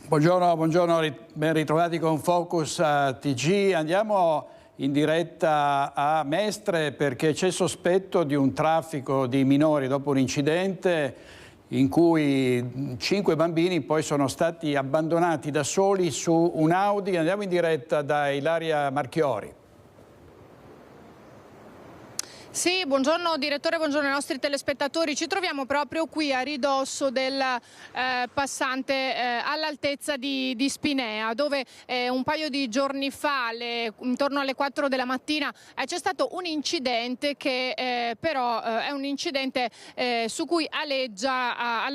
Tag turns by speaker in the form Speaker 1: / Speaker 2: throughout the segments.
Speaker 1: Buongiorno, ben ritrovati con Focus TG. Andiamo in diretta a Mestre perché c'è sospetto di un traffico di minori dopo un incidente in cui 5 bambini poi sono stati abbandonati da soli su un Audi. Andiamo in diretta da Ilaria Marchiori.
Speaker 2: Sì, buongiorno direttore, buongiorno ai nostri telespettatori. Ci troviamo proprio qui a ridosso del passante all'altezza di Spinea, dove un paio di giorni fa, intorno alle 4 della mattina, c'è stato un incidente che però è un incidente su cui aleggia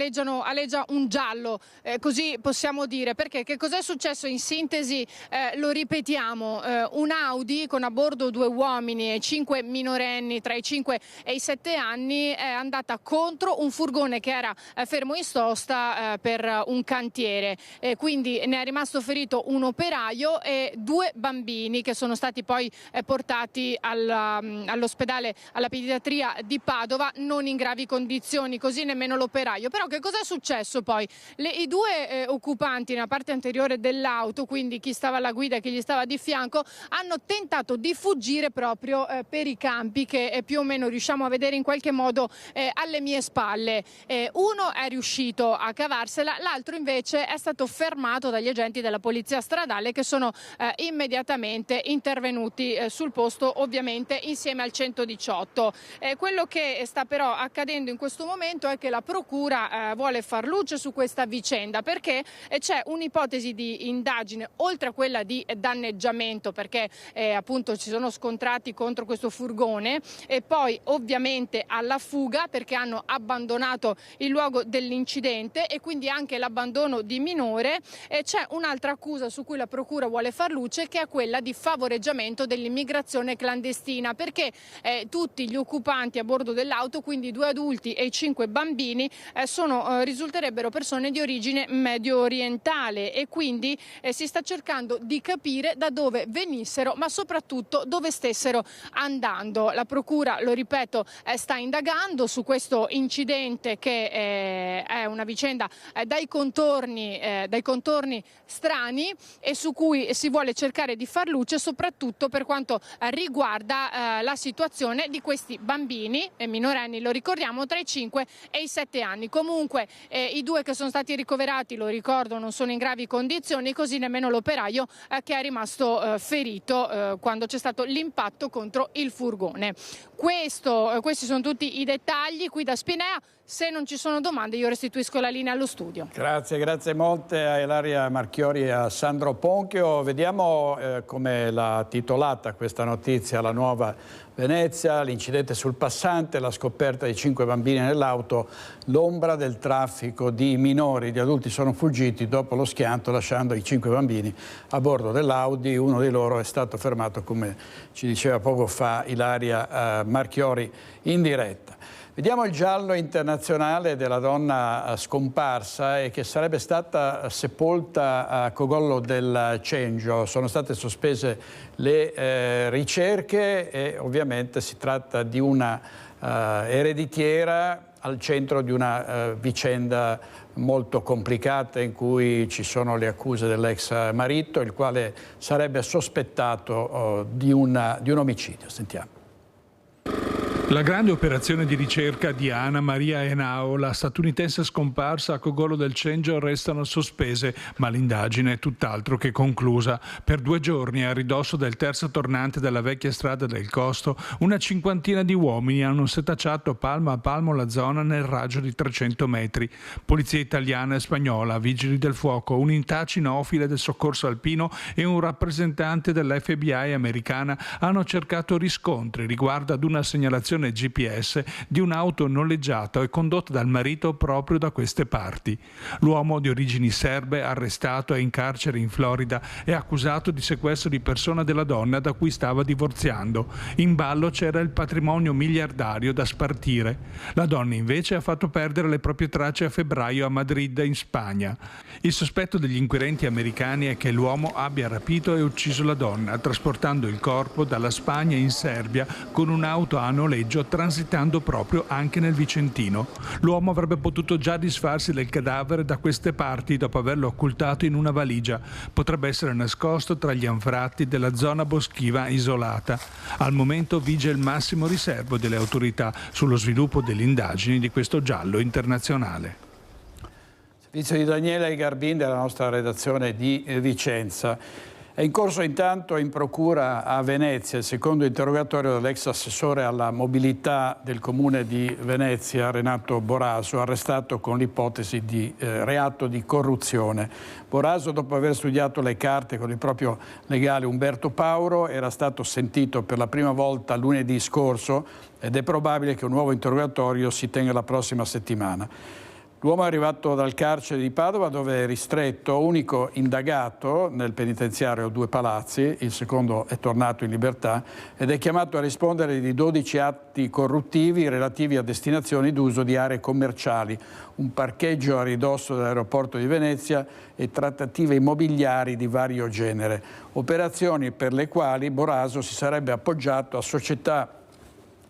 Speaker 2: un giallo, così possiamo dire. Perché che cos'è successo? In sintesi lo ripetiamo, un Audi con a bordo 2 uomini e 5 minorenni tra i 5 e i 7 anni è andata contro un furgone che era fermo in sosta per un cantiere, quindi ne è rimasto ferito un operaio e 2 bambini che sono stati poi portati all'ospedale, alla pediatria di Padova, non in gravi condizioni, così nemmeno l'operaio. Però che cosa è successo poi? I 2 occupanti nella parte anteriore dell'auto, quindi chi stava alla guida e chi gli stava di fianco, hanno tentato di fuggire proprio per i campi che più o meno riusciamo a vedere in qualche modo alle mie spalle. Uno è riuscito a cavarsela, l'altro invece è stato fermato dagli agenti della polizia stradale che sono immediatamente intervenuti sul posto, ovviamente insieme al 118. Quello che sta però accadendo in questo momento è che la procura vuole far luce su questa vicenda, perché c'è un'ipotesi di indagine oltre a quella di danneggiamento, perché appunto ci sono scontrati contro questo furgone, e poi ovviamente alla fuga perché hanno abbandonato il luogo dell'incidente e quindi anche l'abbandono di minore. E c'è un'altra accusa su cui la procura vuole far luce, che è quella di favoreggiamento dell'immigrazione clandestina, perché tutti gli occupanti a bordo dell'auto, quindi 2 adulti e 5 bambini, risulterebbero persone di origine medio orientale, e quindi si sta cercando di capire da dove venissero, ma soprattutto dove stessero andando. La procura, lo ripeto, sta indagando su questo incidente che è una vicenda dai contorni strani e su cui si vuole cercare di far luce, soprattutto per quanto riguarda la situazione di questi bambini minorenni, lo ricordiamo, tra i 5 e i 7 anni. Comunque i 2 che sono stati ricoverati, lo ricordo, non sono in gravi condizioni, così nemmeno l'operaio che è rimasto ferito quando c'è stato l'impatto contro il furgone. Questi sono tutti i dettagli qui da Spinea. Se non ci sono domande io restituisco la linea allo studio.
Speaker 1: Grazie molte a Ilaria Marchiori e a Sandro Ponchio. Vediamo come l'ha titolata questa notizia la Nuova Venezia: l'incidente sul passante, la scoperta di 5 bambini nell'auto, l'ombra del traffico di minori. Gli adulti sono fuggiti dopo lo schianto lasciando i 5 bambini a bordo dell'Audi. Uno di loro è stato fermato, come ci diceva poco fa Ilaria Marchiori in diretta. Vediamo il giallo internazionale della donna scomparsa e che sarebbe stata sepolta a Cogollo del Cengio. Sono state sospese le ricerche e ovviamente si tratta di una ereditiera al centro di una vicenda molto complicata in cui ci sono le accuse dell'ex marito, il quale sarebbe sospettato di un omicidio. Sentiamo.
Speaker 3: La grande operazione di ricerca di Ana Maria Henao, la statunitense scomparsa a Cogollo del Cengio, restano sospese, ma l'indagine è tutt'altro che conclusa. Per 2 giorni, a ridosso del terzo tornante della vecchia strada del Costo, una cinquantina di uomini hanno setacciato palmo a palmo la zona nel raggio di 300 metri. Polizia italiana e spagnola, vigili del fuoco, unità cinofile del soccorso alpino e un rappresentante dell'FBI americana hanno cercato riscontri riguardo ad una segnalazione GPS di un'auto noleggiata e condotta dal marito proprio da queste parti. L'uomo di origini serbe, arrestato, è in carcere in Florida, è accusato di sequestro di persona della donna da cui stava divorziando. In ballo c'era il patrimonio miliardario da spartire. La donna invece ha fatto perdere le proprie tracce a febbraio a Madrid, in Spagna. Il sospetto degli inquirenti americani è che l'uomo abbia rapito e ucciso la donna, trasportando il corpo dalla Spagna in Serbia con un'auto a noleggio parcheggio, transitando proprio anche nel Vicentino. L'uomo avrebbe potuto già disfarsi del cadavere da queste parti dopo averlo occultato in una valigia. Potrebbe essere nascosto tra gli anfratti della zona boschiva isolata. Al momento vige il massimo riservo delle autorità sullo sviluppo delle indagini di questo giallo internazionale.
Speaker 1: Servizio di Daniele Garbin della nostra redazione di Vicenza. È in corso intanto in procura a Venezia il secondo interrogatorio dell'ex assessore alla mobilità del comune di Venezia, Renato Boraso, arrestato con l'ipotesi di reato di corruzione. Boraso, dopo aver studiato le carte con il proprio legale Umberto Pauro, era stato sentito per la prima volta lunedì scorso ed è probabile che un nuovo interrogatorio si tenga la prossima settimana. L'uomo è arrivato dal carcere di Padova, dove è ristretto, unico indagato nel penitenziario Due Palazzi, il secondo è tornato in libertà, ed è chiamato a rispondere di 12 atti corruttivi relativi a destinazioni d'uso di aree commerciali, un parcheggio a ridosso dell'aeroporto di Venezia e trattative immobiliari di vario genere. Operazioni per le quali Boraso si sarebbe appoggiato a società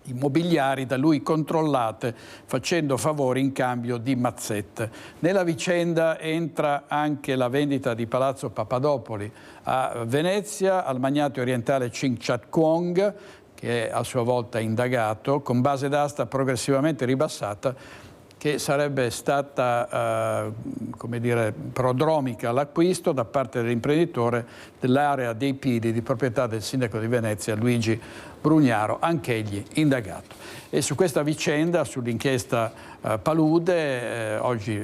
Speaker 1: immobiliari da lui controllate, facendo favori in cambio di mazzette. Nella vicenda entra anche la vendita di Palazzo Papadopoli a Venezia al magnate orientale Ching Chat Kwong, che è a sua volta indagato, con base d'asta progressivamente ribassata, che sarebbe stata come dire, prodromica all'acquisto da parte dell'imprenditore dell'area dei Pidi di proprietà del sindaco di Venezia Luigi Brugnaro, anch'egli indagato. E su questa vicenda, sull'inchiesta Palude, oggi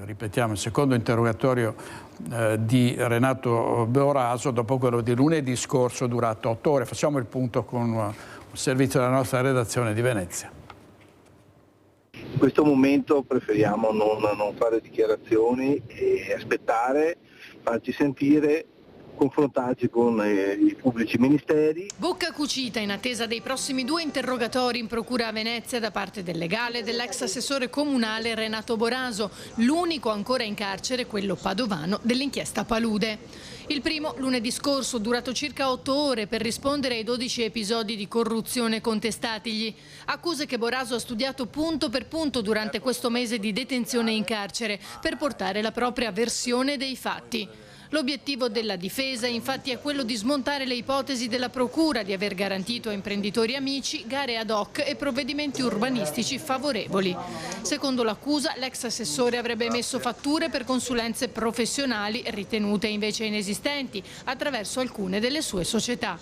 Speaker 1: ripetiamo il secondo interrogatorio di Renato Boraso dopo quello di lunedì scorso durato 8 ore. Facciamo il punto con un servizio della nostra redazione di Venezia.
Speaker 4: In questo momento preferiamo non fare dichiarazioni e aspettare, farci sentire, confrontarci con i pubblici ministeri.
Speaker 2: Bocca cucita in attesa dei prossimi 2 interrogatori in procura a Venezia da parte del legale dell'ex assessore comunale Renato Boraso, l'unico ancora in carcere, quello padovano, dell'inchiesta Palude. Il primo lunedì scorso, durato circa 8 ore per rispondere ai 12 episodi di corruzione contestatigli. Accuse che Boraso ha studiato punto per punto durante questo mese di detenzione in carcere per portare la propria versione dei fatti. L'obiettivo della difesa infatti è quello di smontare le ipotesi della procura di aver garantito a imprenditori amici gare ad hoc e provvedimenti urbanistici favorevoli. Secondo l'accusa, l'ex assessore avrebbe emesso fatture per consulenze professionali ritenute invece inesistenti attraverso alcune delle sue società.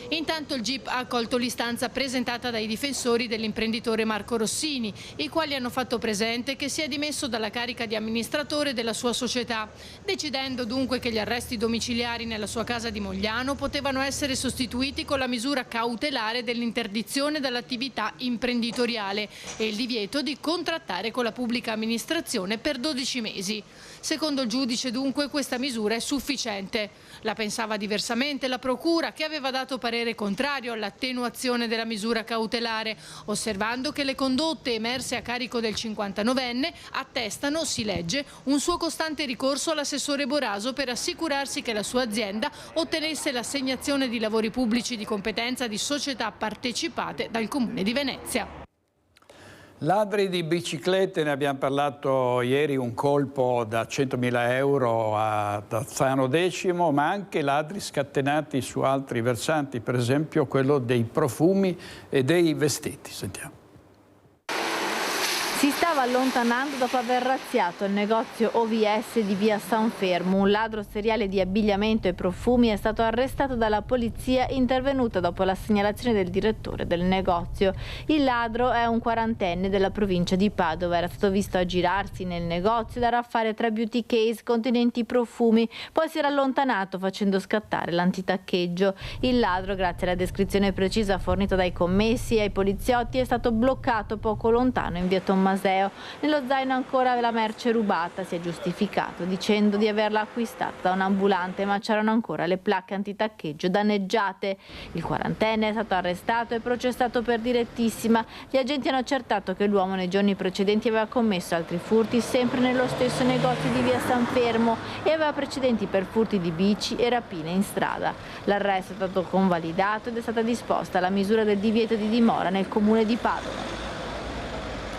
Speaker 2: Intanto il GIP ha accolto l'istanza presentata dai difensori dell'imprenditore Marco Rossini, i quali hanno fatto presente che si è dimesso dalla carica di amministratore della sua società, decidendo dunque che gli arresti domiciliari nella sua casa di Mogliano potevano essere sostituiti con la misura cautelare dell'interdizione dall'attività imprenditoriale e il divieto di contrattare con la pubblica amministrazione per 12 mesi. Secondo il giudice dunque questa misura è sufficiente. La pensava diversamente la procura, che aveva dato parere contrario all'attenuazione della misura cautelare, osservando che le condotte emerse a carico del 59enne attestano, si legge, un suo costante ricorso all'assessore Boraso per assicurarsi che la sua azienda ottenesse l'assegnazione di lavori pubblici di competenza di società partecipate dal Comune di Venezia.
Speaker 1: Ladri di biciclette, ne abbiamo parlato ieri, un colpo da 100.000 euro a Tazzano X, ma anche ladri scatenati su altri versanti, per esempio quello dei profumi e dei vestiti. Sentiamo.
Speaker 5: Si stava allontanando dopo aver razziato il negozio OVS di via San Fermo. Un ladro seriale di abbigliamento e profumi è stato arrestato dalla polizia intervenuta dopo la segnalazione del direttore del negozio. Il ladro è un 40enne della provincia di Padova. Era stato visto aggirarsi nel negozio ed araffare 3 beauty case contenenti profumi. Poi si era allontanato facendo scattare l'antitaccheggio. Il ladro, grazie alla descrizione precisa fornita dai commessi e ai poliziotti, è stato bloccato poco lontano in via Tommaseo. Matteo. Nello zaino ancora la merce rubata, si è giustificato dicendo di averla acquistata da un ambulante, ma c'erano ancora le placche antitaccheggio danneggiate. Il quarantenne è stato arrestato e processato per direttissima. Gli agenti hanno accertato che l'uomo nei giorni precedenti aveva commesso altri furti sempre nello stesso negozio di via San Fermo e aveva precedenti per furti di bici e rapine in strada. L'arresto è stato convalidato ed è stata disposta la misura del divieto di dimora nel comune di Padova.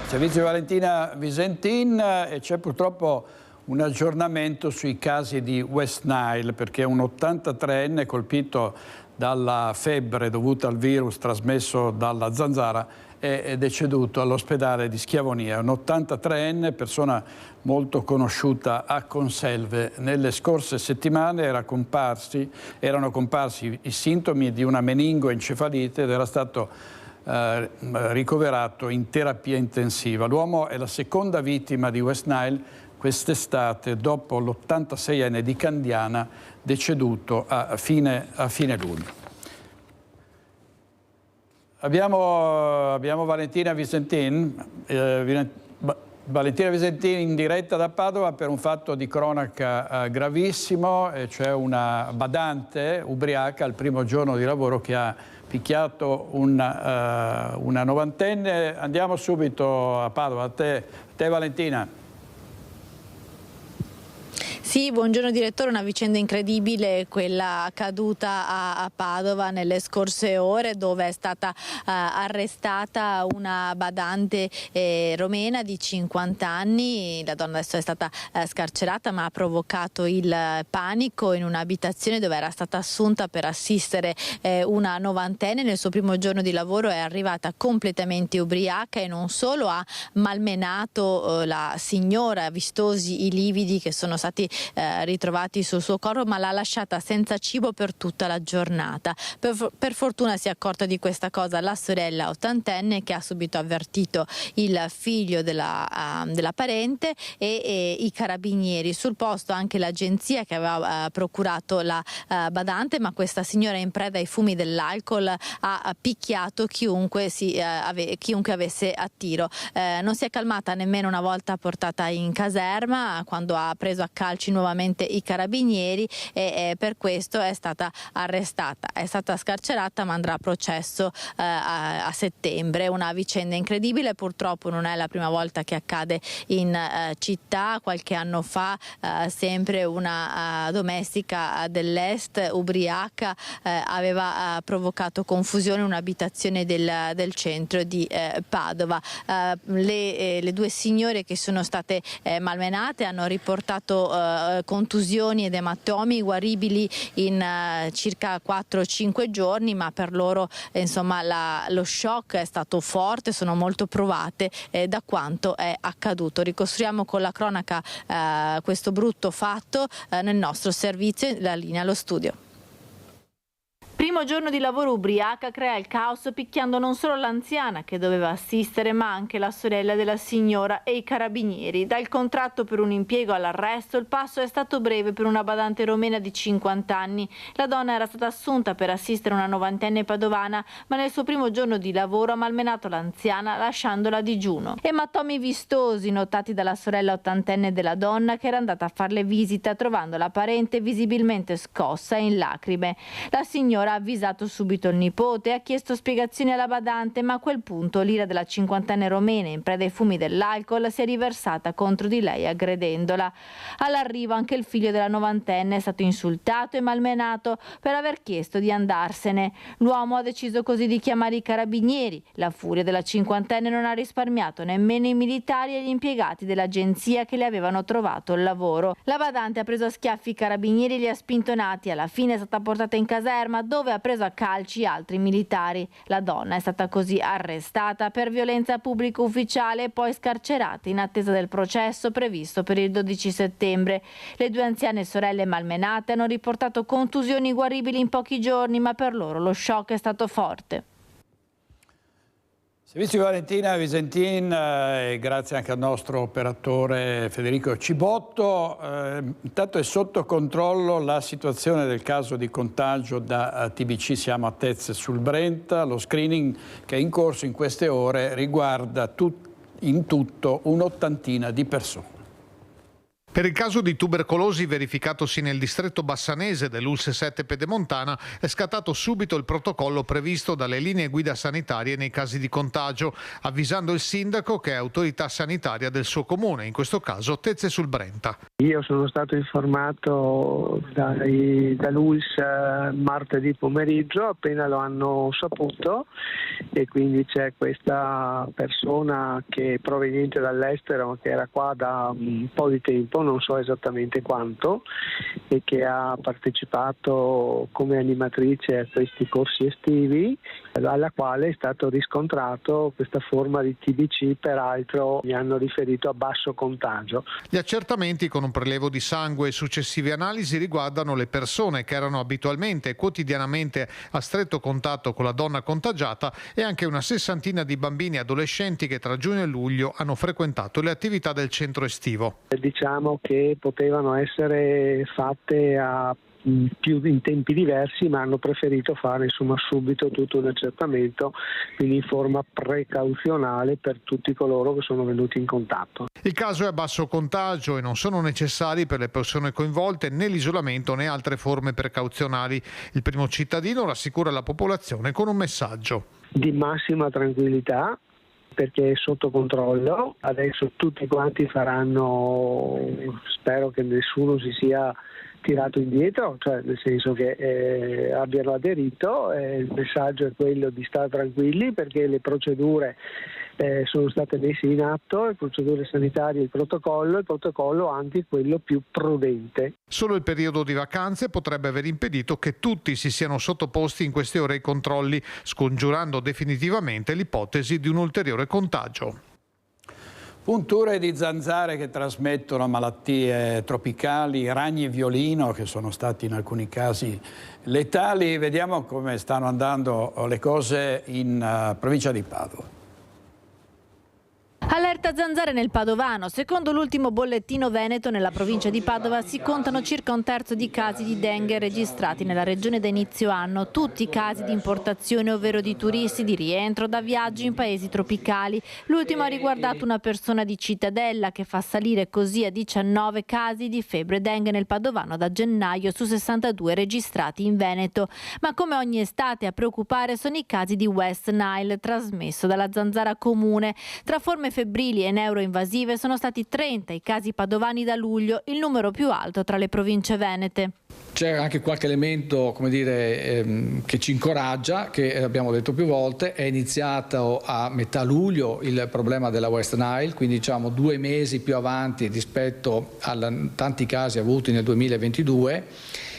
Speaker 1: Servizio Valentina Visentin, e c'è purtroppo un aggiornamento sui casi di West Nile, perché un 83enne colpito dalla febbre dovuta al virus trasmesso dalla zanzara è deceduto all'ospedale di Schiavonia. Un 83enne, persona molto conosciuta a Conselve. Nelle scorse settimane erano comparsi i sintomi di una meningoencefalite ed era stato ricoverato in terapia intensiva. L'uomo è la seconda vittima di West Nile quest'estate, dopo l'86enne di Candiana, deceduto a fine luglio. Abbiamo Valentina Visentin, Valentina Visentin in diretta da Padova per un fatto di cronaca gravissimo, cioè una badante ubriaca al primo giorno di lavoro che ha picchiato una novantenne. Andiamo subito a Padova, a te Valentina.
Speaker 5: Sì, buongiorno direttore, una vicenda incredibile quella accaduta a Padova nelle scorse ore, dove è stata arrestata una badante romena di 50 anni. La donna adesso è stata scarcerata, ma ha provocato il panico in un'abitazione dove era stata assunta per assistere una novantenne. Nel suo primo giorno di lavoro è arrivata completamente ubriaca e non solo ha malmenato la signora, vistosi i lividi che sono stati ritrovati sul suo corpo, ma l'ha lasciata senza cibo per tutta la giornata. Per fortuna si è accorta di questa cosa la sorella ottantenne, che ha subito avvertito il figlio della parente e i carabinieri. Sul posto anche l'agenzia che aveva procurato la badante, ma questa signora in preda ai fumi dell'alcol ha picchiato chiunque avesse a tiro. Non si è calmata nemmeno una volta portata in caserma, quando ha preso a calci nuovamente i carabinieri, e per questo è stata arrestata. È stata scarcerata, ma andrà a processo a settembre. Una vicenda incredibile, purtroppo non è la prima volta che accade in città. Qualche anno fa sempre una domestica dell'est ubriaca aveva provocato confusione in un'abitazione del centro di Padova. Le due signore che sono state malmenate hanno riportato contusioni ed ematomi guaribili in circa 4-5 giorni, ma per loro insomma lo shock è stato forte, sono molto provate da quanto è accaduto. Ricostruiamo con la cronaca questo brutto fatto nel nostro servizio. La linea allo studio. Primo giorno di lavoro ubriaca, crea il caos picchiando non solo l'anziana che doveva assistere, ma anche la sorella della signora e i carabinieri. Dal contratto per un impiego all'arresto il passo è stato breve per una badante romena di 50 anni. La donna era stata assunta per assistere una novantenne padovana, ma nel suo primo giorno di lavoro ha malmenato l'anziana lasciandola a digiuno. Ematomi vistosi notati dalla sorella ottantenne della donna, che era andata a farle visita, trovando la parente visibilmente scossa e in lacrime. La signora ha avvisato subito il nipote e ha chiesto spiegazioni alla badante, ma a quel punto l'ira della cinquantenne romena, in preda ai fumi dell'alcol, si è riversata contro di lei aggredendola. All'arrivo anche il figlio della novantenne è stato insultato e malmenato per aver chiesto di andarsene. L'uomo ha deciso così di chiamare i carabinieri. La furia della cinquantenne non ha risparmiato nemmeno i militari e gli impiegati dell'agenzia che le avevano trovato il lavoro. La badante ha preso a schiaffi i carabinieri e li ha spintonati. Alla fine è stata portata in caserma, dove ha preso a calci altri militari. La donna è stata così arrestata per violenza pubblico ufficiale e poi scarcerata in attesa del processo previsto per il 12 settembre. Le due anziane sorelle malmenate hanno riportato contusioni guaribili in pochi giorni, ma per loro lo shock è stato forte.
Speaker 1: Servizio Valentina Visentin, e grazie anche al nostro operatore Federico Cibotto. Intanto è sotto controllo la situazione del caso di contagio da TBC, siamo a Tezze sul Brenta. Lo screening che è in corso in queste ore riguarda tutti in tutto un'ottantina di persone.
Speaker 6: Per il caso di tubercolosi verificatosi nel distretto bassanese dell'Ulse 7 Pedemontana è scattato subito il protocollo previsto dalle linee guida sanitarie nei casi di contagio, avvisando il sindaco che è autorità sanitaria del suo comune, in questo caso Tezze sul Brenta.
Speaker 7: Io sono stato informato dall'ULS martedì pomeriggio, appena lo hanno saputo, e quindi c'è questa persona che è proveniente dall'estero, che era qua da un po' di tempo, non so esattamente quanto, e che ha partecipato come animatrice a questi corsi estivi, alla quale è stato riscontrato questa forma di TBC, peraltro mi hanno riferito a basso contagio.
Speaker 6: Gli accertamenti con un prelevo di sangue e successive analisi riguardano le persone che erano abitualmente e quotidianamente a stretto contatto con la donna contagiata e anche una sessantina di bambini e adolescenti che tra giugno e luglio hanno frequentato le attività del centro estivo.
Speaker 7: Diciamo che potevano essere fatte in tempi diversi, ma hanno preferito fare subito tutto un accertamento, quindi in forma precauzionale per tutti coloro che sono venuti in contatto.
Speaker 6: Il caso è a basso contagio e non sono necessari per le persone coinvolte né l'isolamento né altre forme precauzionali. Il primo cittadino rassicura la popolazione con un messaggio
Speaker 7: di massima tranquillità, perché è sotto controllo. Adesso tutti quanti faranno, spero che nessuno si sia tirato indietro, cioè nel senso che abbiano aderito. Il messaggio è quello di stare tranquilli, perché le procedure sono state messe in atto, le procedure sanitarie, il protocollo anche quello più prudente.
Speaker 6: Solo il periodo di vacanze potrebbe aver impedito che tutti si siano sottoposti in queste ore ai controlli, scongiurando definitivamente l'ipotesi di un ulteriore contagio.
Speaker 1: Punture di zanzare che trasmettono malattie tropicali, ragni violino che sono stati in alcuni casi letali. Vediamo come stanno andando le cose in provincia di Padova.
Speaker 5: Allerta zanzare nel Padovano. Secondo l'ultimo bollettino veneto, nella provincia di Padova si contano circa un terzo di casi di dengue registrati nella regione da inizio anno. Tutti casi di importazione, ovvero di turisti di rientro da viaggi in paesi tropicali. L'ultimo ha riguardato una persona di Cittadella, che fa salire così a 19 casi di febbre dengue nel Padovano da gennaio su 62 registrati in Veneto. Ma come ogni estate a preoccupare sono i casi di West Nile, trasmesso dalla zanzara comune. Tra forme febbrili e neuroinvasive sono stati 30 i casi padovani da luglio, il numero più alto tra le province venete.
Speaker 8: C'è anche qualche elemento, come dire, che ci incoraggia, che abbiamo detto più volte. È iniziato a metà luglio il problema della West Nile, quindi diciamo 2 mesi più avanti rispetto a tanti casi avuti nel 2022.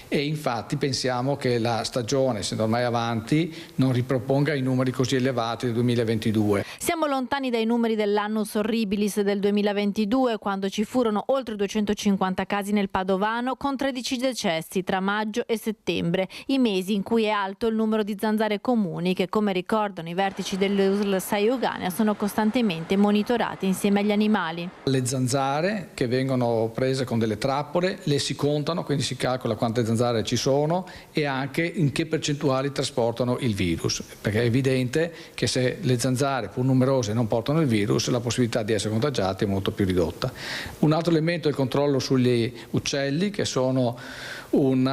Speaker 8: E infatti pensiamo che la stagione, essendo ormai avanti, non riproponga i numeri così elevati del 2022.
Speaker 5: Siamo lontani dai numeri dell'annus horribilis del 2022, quando ci furono oltre 250 casi nel Padovano, con 13 decessi tra maggio e settembre, i mesi in cui è alto il numero di zanzare comuni che, come ricordano i vertici dell'USL 6 Euganea, sono costantemente monitorati insieme agli animali.
Speaker 8: Le zanzare che vengono prese con delle trappole le si contano, quindi si calcola quante zanzare ci sono e anche in che percentuali trasportano il virus, perché è evidente che se le zanzare, pur numerose, non portano il virus, la possibilità di essere contagiati è molto più ridotta. Un altro elemento è il controllo sugli uccelli, che sono un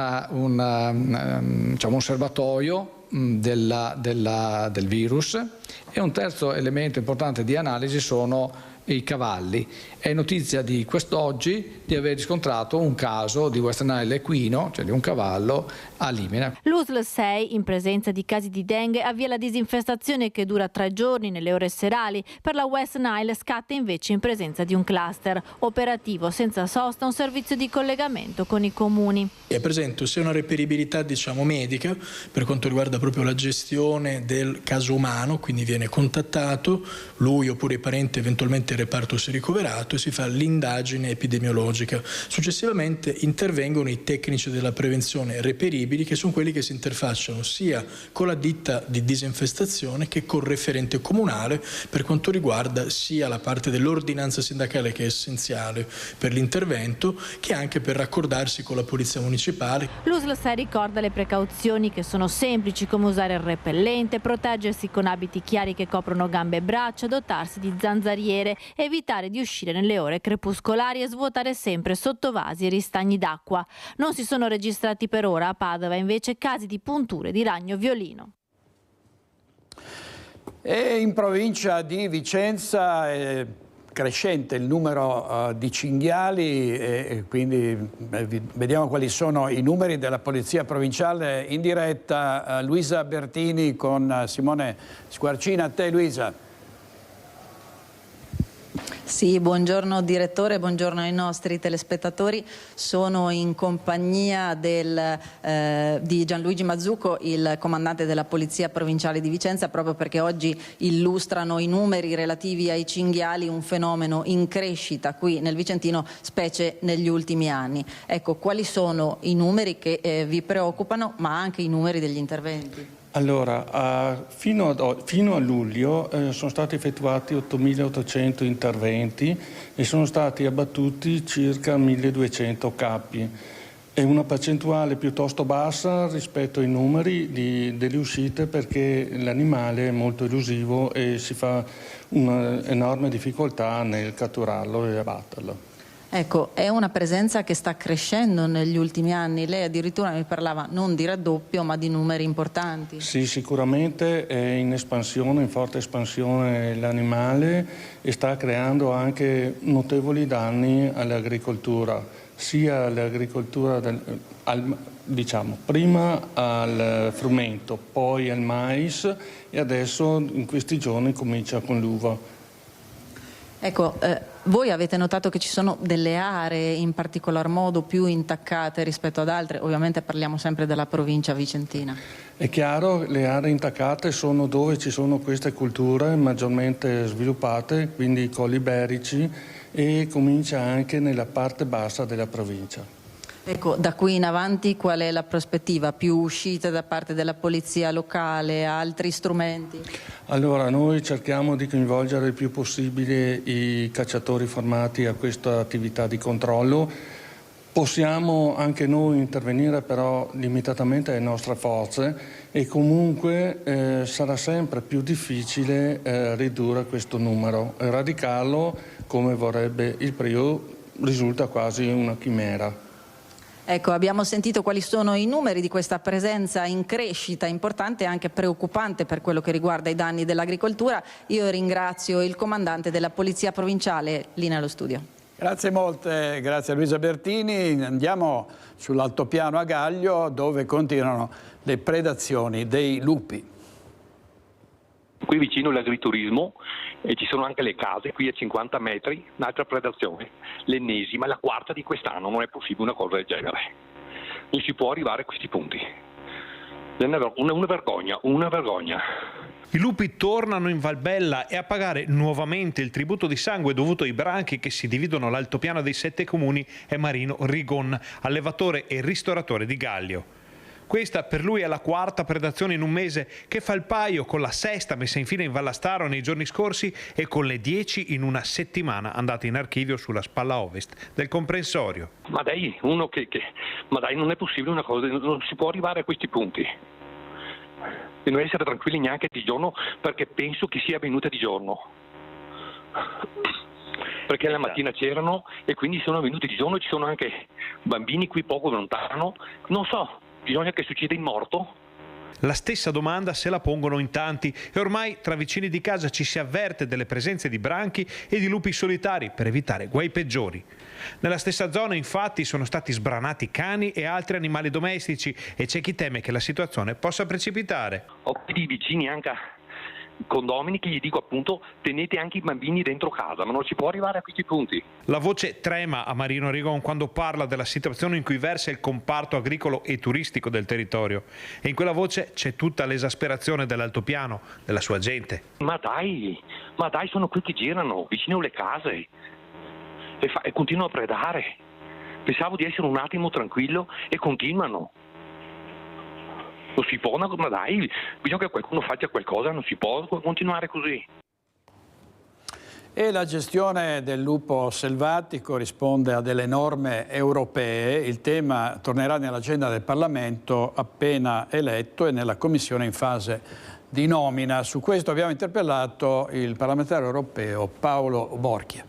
Speaker 8: serbatoio del virus, e un terzo elemento importante di analisi sono i cavalli. È notizia di quest'oggi di aver riscontrato un caso di West Nile equino, cioè di un cavallo, a Limina.
Speaker 5: L'USL 6, in presenza di casi di dengue, avvia la disinfestazione che dura 3 giorni nelle ore serali. Per la West Nile scatta invece in presenza di un cluster. Operativo senza sosta un servizio di collegamento con i comuni.
Speaker 9: È presente sia una reperibilità medica per quanto riguarda proprio la gestione del caso umano, quindi viene contattato lui oppure i parenti, eventualmente il reparto si è ricoverato e si fa l'indagine epidemiologica. Successivamente intervengono i tecnici della prevenzione reperibili, che sono quelli che si interfacciano sia con la ditta di disinfestazione che col referente comunale per quanto riguarda sia la parte dell'ordinanza sindacale, che è essenziale per l'intervento, che anche per raccordarsi con la polizia municipale.
Speaker 5: L'USL 6 ricorda le precauzioni, che sono semplici, come usare il repellente, proteggersi con abiti chiari che coprono gambe e braccia, dotarsi di zanzariere evitare di uscire nelle ore crepuscolari e svuotare sempre sottovasi e ristagni d'acqua. Non si sono registrati per ora a Padova invece casi di punture di ragno violino.
Speaker 1: E in provincia di Vicenza è crescente il numero di cinghiali e quindi vediamo quali sono i numeri della Polizia Provinciale in diretta. Luisa Bertini con Simone Squarcina. A te Luisa.
Speaker 10: Sì, buongiorno direttore, buongiorno ai nostri telespettatori. Sono in compagnia di Gianluigi Mazzucco, il comandante della Polizia Provinciale di Vicenza, proprio perché oggi illustrano i numeri relativi ai cinghiali, un fenomeno in crescita qui nel Vicentino, specie negli ultimi anni. Ecco, quali sono i numeri che vi preoccupano, ma anche i numeri degli interventi?
Speaker 11: Allora, fino a luglio sono stati effettuati 8.800 interventi e sono stati abbattuti circa 1.200 capi. È una percentuale piuttosto bassa rispetto ai numeri delle uscite, perché l'animale è molto elusivo e si fa un'enorme difficoltà nel catturarlo e abbatterlo.
Speaker 10: Ecco, è una presenza che sta crescendo negli ultimi anni. Lei addirittura mi parlava non di raddoppio, ma di numeri importanti.
Speaker 11: Sì, sicuramente è in espansione, in forte espansione l'animale, e sta creando anche notevoli danni all'agricoltura, sia all'agricoltura diciamo prima al frumento, poi al mais e adesso in questi giorni comincia con l'uva.
Speaker 10: Ecco, voi avete notato che ci sono delle aree in particolar modo più intaccate rispetto ad altre? Ovviamente parliamo sempre della provincia vicentina.
Speaker 11: È chiaro, le aree intaccate sono dove ci sono queste culture maggiormente sviluppate, quindi i colli iberici, e comincia anche nella parte bassa della provincia.
Speaker 10: Ecco, da qui in avanti qual è la prospettiva? Più uscite da parte della polizia locale, altri strumenti?
Speaker 11: Allora, noi cerchiamo di coinvolgere il più possibile i cacciatori formati a questa attività di controllo. Possiamo anche noi intervenire, però limitatamente alle nostre forze, e comunque sarà sempre più difficile ridurre questo numero. Eradicarlo, come vorrebbe il PRIO, risulta quasi una chimera.
Speaker 10: Ecco, abbiamo sentito quali sono i numeri di questa presenza in crescita importante e anche preoccupante per quello che riguarda i danni dell'agricoltura. Io ringrazio il comandante della Polizia Provinciale, lì nello studio.
Speaker 1: Grazie molte, grazie a Luisa Bertini. Andiamo sull'altopiano a Gaglio, dove continuano le predazioni dei lupi.
Speaker 12: Qui vicino l'agriturismo e ci sono anche le case, qui a 50 metri, un'altra predazione, l'ennesima, la quarta di quest'anno. Non è possibile una cosa del genere. Non si può arrivare a questi punti. È una vergogna, una vergogna.
Speaker 13: I lupi tornano in Valbella e a pagare nuovamente il tributo di sangue dovuto ai branchi che si dividono l'altopiano dei 7 comuni è Marino Rigon, allevatore e ristoratore di Gaglio. Questa per lui è la quarta predazione in un mese, che fa il paio con la sesta messa in fila in Vallastaro nei giorni scorsi e con le 10 in una settimana andate in archivio sulla spalla ovest del comprensorio.
Speaker 12: Ma dai, ma dai, non è possibile una cosa, non si può arrivare a questi punti. E non essere tranquilli neanche di giorno, perché penso che sia avvenuta di giorno. Perché la mattina c'erano e quindi sono venuti di giorno, ci sono anche bambini qui poco lontano, non so. Bisogna che succeda in morto?
Speaker 13: La stessa domanda se la pongono in tanti e ormai tra vicini di casa ci si avverte delle presenze di branchi e di lupi solitari per evitare guai peggiori. Nella stessa zona infatti sono stati sbranati cani e altri animali domestici e c'è chi teme che la situazione possa precipitare.
Speaker 12: Ho qui vicini anche condomini che gli dico appunto tenete anche i bambini dentro casa, ma non si può arrivare a questi punti.
Speaker 13: La voce trema a Marino Rigon quando parla della situazione in cui versa il comparto agricolo e turistico del territorio, e in quella voce c'è tutta l'esasperazione dell'altopiano, della sua gente.
Speaker 12: Ma dai, sono qui che girano vicino alle case e continuano a predare. Pensavo di essere un attimo tranquillo e continuano. Non si può, ma dai, bisogna che qualcuno faccia qualcosa, non si può continuare così.
Speaker 1: E la gestione del lupo selvatico risponde a delle norme europee. Il tema tornerà nell'agenda del Parlamento appena eletto e nella Commissione in fase di nomina. Su questo abbiamo interpellato il parlamentare europeo Paolo Borchia.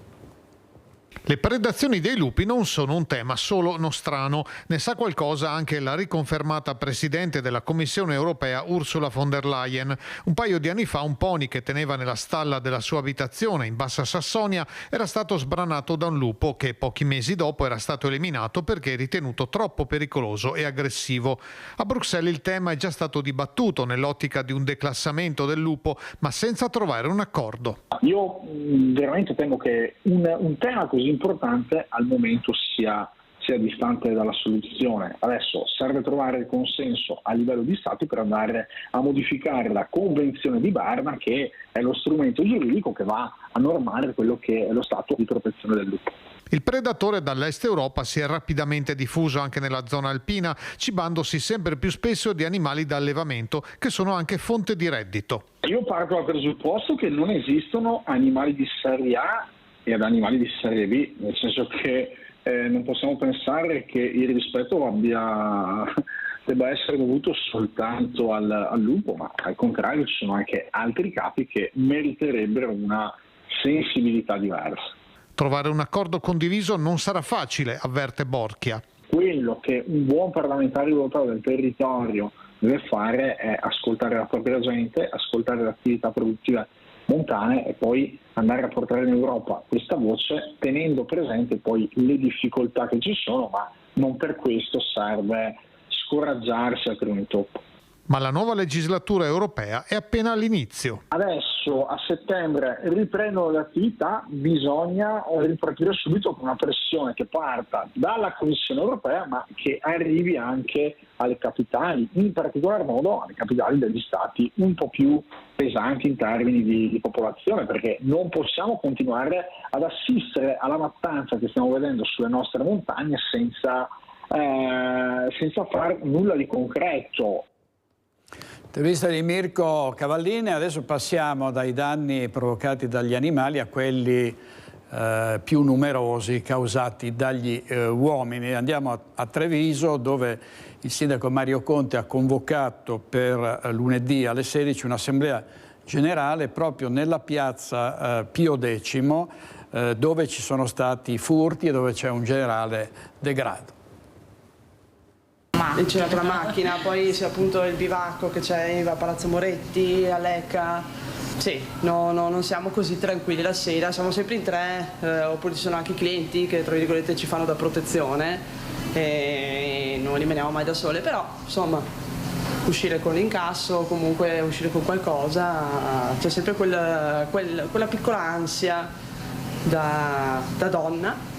Speaker 6: Le predazioni dei lupi non sono un tema solo nostrano, ne sa qualcosa anche la riconfermata Presidente della Commissione europea Ursula von der Leyen. Un paio di anni fa un pony che teneva nella stalla della sua abitazione in Bassa Sassonia era stato sbranato da un lupo che pochi mesi dopo era stato eliminato perché ritenuto troppo pericoloso e aggressivo. A Bruxelles il tema è già stato dibattuto nell'ottica di un declassamento del lupo, ma senza trovare un accordo.
Speaker 14: Io veramente temo che un tema così importante al momento sia distante dalla soluzione. Adesso serve trovare il consenso a livello di Stati per andare a modificare la Convenzione di Berna, che è lo strumento giuridico che va a normare quello che è lo stato di protezione del lupo.
Speaker 6: Il predatore dall'est Europa si è rapidamente diffuso anche nella zona alpina, cibandosi sempre più spesso di animali da allevamento che sono anche fonte di reddito.
Speaker 14: Io parto dal presupposto che non esistono animali di serie A ed animali di serie B, nel senso che non possiamo pensare che il rispetto debba essere dovuto soltanto al lupo, ma al contrario ci sono anche altri capi che meriterebbero una sensibilità diversa.
Speaker 6: Trovare un accordo condiviso non sarà facile, avverte Borchia.
Speaker 14: Quello che un buon parlamentare europeo del territorio deve fare è ascoltare la propria gente, ascoltare le attività produttive montane e poi andare a portare in Europa questa voce, tenendo presente poi le difficoltà che ci sono, ma non per questo serve scoraggiarsi al primo intoppo.
Speaker 6: Ma la nuova legislatura europea è appena all'inizio.
Speaker 14: Adesso a settembre riprendono le attività, bisogna ripartire subito con una pressione che parta dalla Commissione europea ma che arrivi anche alle capitali, in particolar modo alle capitali degli stati un po' più pesanti in termini di popolazione, perché non possiamo continuare ad assistere alla mattanza che stiamo vedendo sulle nostre montagne senza fare nulla di concreto.
Speaker 1: Intervista di Mirko Cavallini. Adesso passiamo dai danni provocati dagli animali a quelli più numerosi causati dagli uomini. Andiamo a Treviso, dove il sindaco Mario Conte ha convocato per lunedì alle 16 un'assemblea generale proprio nella piazza Pio X, dove ci sono stati furti e dove c'è un generale degrado.
Speaker 15: C'è la macchina, poi c'è appunto il bivacco che c'è a Palazzo Moretti, a Lecca. Sì, non siamo così tranquilli la sera, siamo sempre in tre, oppure ci sono anche i clienti che tra virgolette ci fanno da protezione e non rimaniamo mai da sole, però insomma uscire con l'incasso, comunque uscire con qualcosa, c'è sempre quella piccola ansia da donna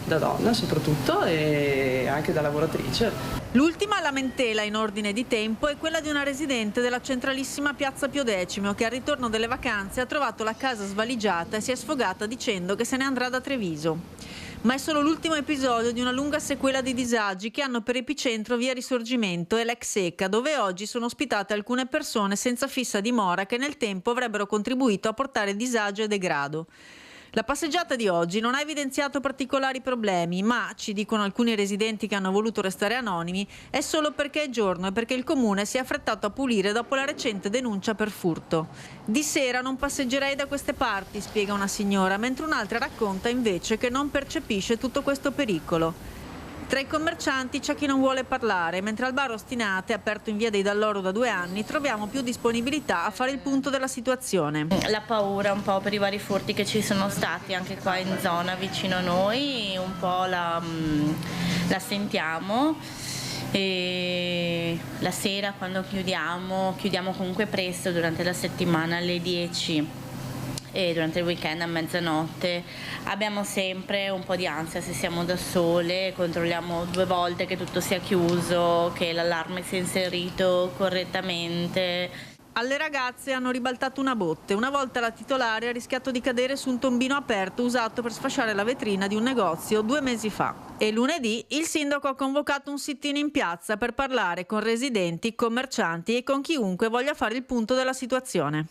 Speaker 15: soprattutto e anche da lavoratrice.
Speaker 16: L'ultima lamentela in ordine di tempo è quella di una residente della centralissima piazza Pio X che al ritorno delle vacanze ha trovato la casa svaligiata e si è sfogata dicendo che se ne andrà da Treviso. Ma è solo l'ultimo episodio di una lunga sequela di disagi che hanno per epicentro via Risorgimento e l'ex Eca, dove oggi sono ospitate alcune persone senza fissa dimora che nel tempo avrebbero contribuito a portare disagio e degrado. La passeggiata di oggi non ha evidenziato particolari problemi, ma, ci dicono alcuni residenti che hanno voluto restare anonimi, è solo perché è giorno e perché il comune si è affrettato a pulire dopo la recente denuncia per furto. Di sera non passeggerei da queste parti, spiega una signora, mentre un'altra racconta invece che non percepisce tutto questo pericolo. Tra i commercianti c'è chi non vuole parlare, mentre al bar Ostinate, aperto in via dei Dall'Oro da 2 anni, troviamo più disponibilità a fare il punto della situazione.
Speaker 17: La paura un po' per i vari furti che ci sono stati anche qua in zona vicino a noi, un po' la sentiamo. E la sera quando chiudiamo comunque presto, durante la settimana alle 10. E durante il weekend a mezzanotte abbiamo sempre un po' di ansia se siamo da sole, controlliamo 2 volte che tutto sia chiuso, che l'allarme sia inserito correttamente.
Speaker 16: Alle ragazze hanno ribaltato una botte. Una volta la titolare ha rischiato di cadere su un tombino aperto usato per sfasciare la vetrina di un negozio 2 mesi fa. E lunedì il sindaco ha convocato un sit-in in piazza per parlare con residenti, commercianti e con chiunque voglia fare il punto della situazione.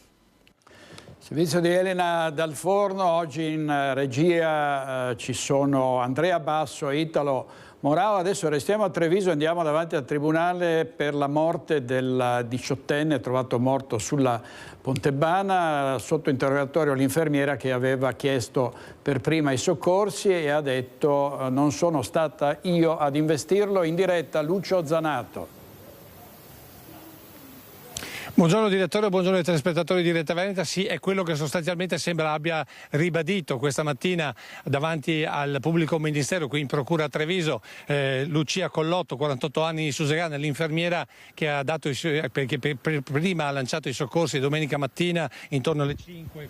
Speaker 1: Servizio di Elena Dal Forno. Oggi in regia ci sono Andrea Basso e Italo Morao, adesso restiamo a Treviso, andiamo davanti al tribunale per la morte del 18enne trovato morto sulla Pontebana. Sotto interrogatorio l'infermiera che aveva chiesto per prima i soccorsi e ha detto non sono stata io ad investirlo. In diretta Lucio Zanato.
Speaker 18: Buongiorno direttore, buongiorno ai telespettatori di Rete Veneta. Sì, è quello che sostanzialmente sembra abbia ribadito questa mattina davanti al pubblico ministero qui in procura a Treviso Lucia Collotto, 48 anni di Susegana, l'infermiera che ha dato perché prima ha lanciato i soccorsi domenica mattina intorno alle 5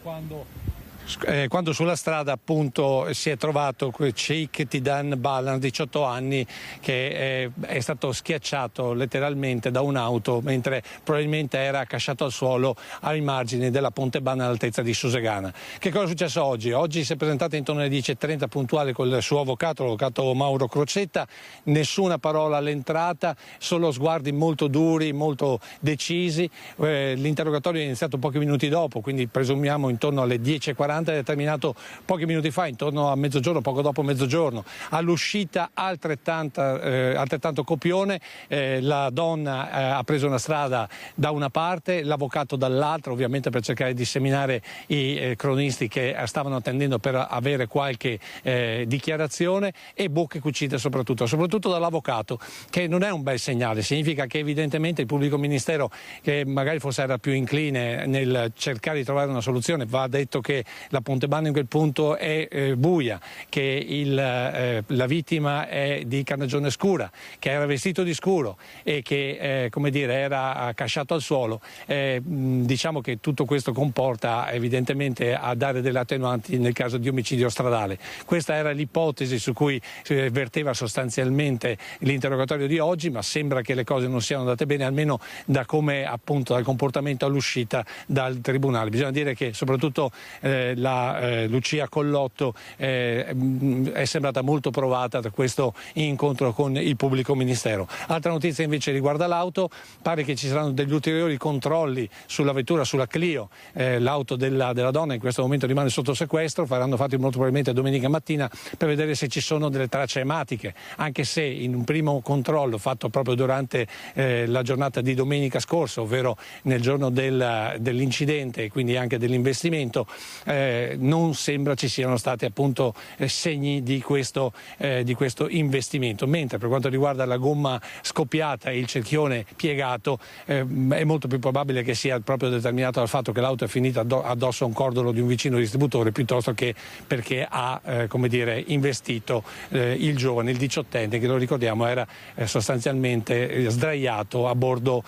Speaker 18: quando sulla strada appunto si è trovato Sheikh Tidan Balan, 18 anni, che è stato schiacciato letteralmente da un'auto mentre probabilmente era accasciato al suolo ai margini della Pontebana all'altezza di Susegana. Che cosa è successo oggi? Oggi si è presentata intorno alle 10:30 puntuale con il suo avvocato, l'avvocato Mauro Crocetta, nessuna parola all'entrata, solo sguardi molto duri, molto decisi. L'interrogatorio è iniziato pochi minuti dopo, quindi presumiamo intorno alle 10:40, è terminato pochi minuti fa, intorno a mezzogiorno, poco dopo mezzogiorno. All'uscita altrettanto copione, la donna ha preso una strada da una parte, l'avvocato dall'altra, ovviamente per cercare di seminare i cronisti che stavano attendendo per avere qualche dichiarazione, e bocche cucite soprattutto dall'avvocato, che non è un bel segnale, significa che evidentemente il pubblico ministero, che magari forse era più incline nel cercare di trovare una soluzione, va detto che la Pontebana in quel punto è buia, che la vittima è di carnagione scura, che era vestito di scuro e che era accasciato al suolo. Diciamo che tutto questo comporta evidentemente a dare delle attenuanti nel caso di omicidio stradale. Questa era l'ipotesi su cui verteva sostanzialmente l'interrogatorio di oggi, ma sembra che le cose non siano andate bene, almeno da come appunto dal comportamento all'uscita dal tribunale. Bisogna dire che soprattutto la Lucia Collotto è sembrata molto provata da questo incontro con il pubblico ministero. Altra notizia invece riguarda l'auto, pare che ci saranno degli ulteriori controlli sulla vettura, sulla Clio, l'auto della donna in questo momento rimane sotto sequestro, saranno fatti molto probabilmente domenica mattina per vedere se ci sono delle tracce ematiche, anche se in un primo controllo fatto proprio durante la giornata di domenica scorsa, ovvero nel giorno dell'incidente e quindi anche dell'investimento, non sembra ci siano stati appunto segni di questo investimento, mentre per quanto riguarda la gomma scoppiata e il cerchione piegato è molto più probabile che sia proprio determinato dal fatto che l'auto è finita addosso a un cordolo di un vicino distributore, piuttosto che perché ha investito il giovane, il 18enne, che lo ricordiamo era sostanzialmente sdraiato a bordo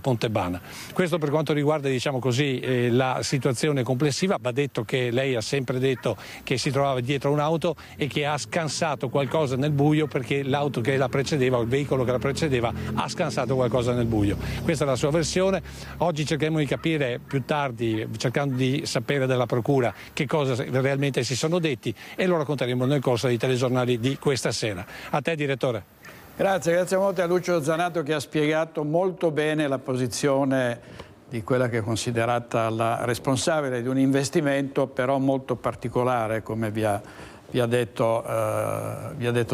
Speaker 18: Pontebana. Questo per quanto riguarda la situazione complessiva. Va detto che lei ha sempre detto che si trovava dietro un'auto e che ha scansato qualcosa nel buio perché l'auto che la precedeva o il veicolo che la precedeva ha scansato qualcosa nel buio. Questa è la sua versione. Oggi cercheremo di capire più tardi, cercando di sapere dalla procura che cosa realmente si sono detti, e lo racconteremo nel corso dei telegiornali di questa sera. A te direttore.
Speaker 1: Grazie molto a Lucio Zanato, che ha spiegato molto bene la posizione di quella che è considerata la responsabile di un investimento però molto particolare, come vi ha detto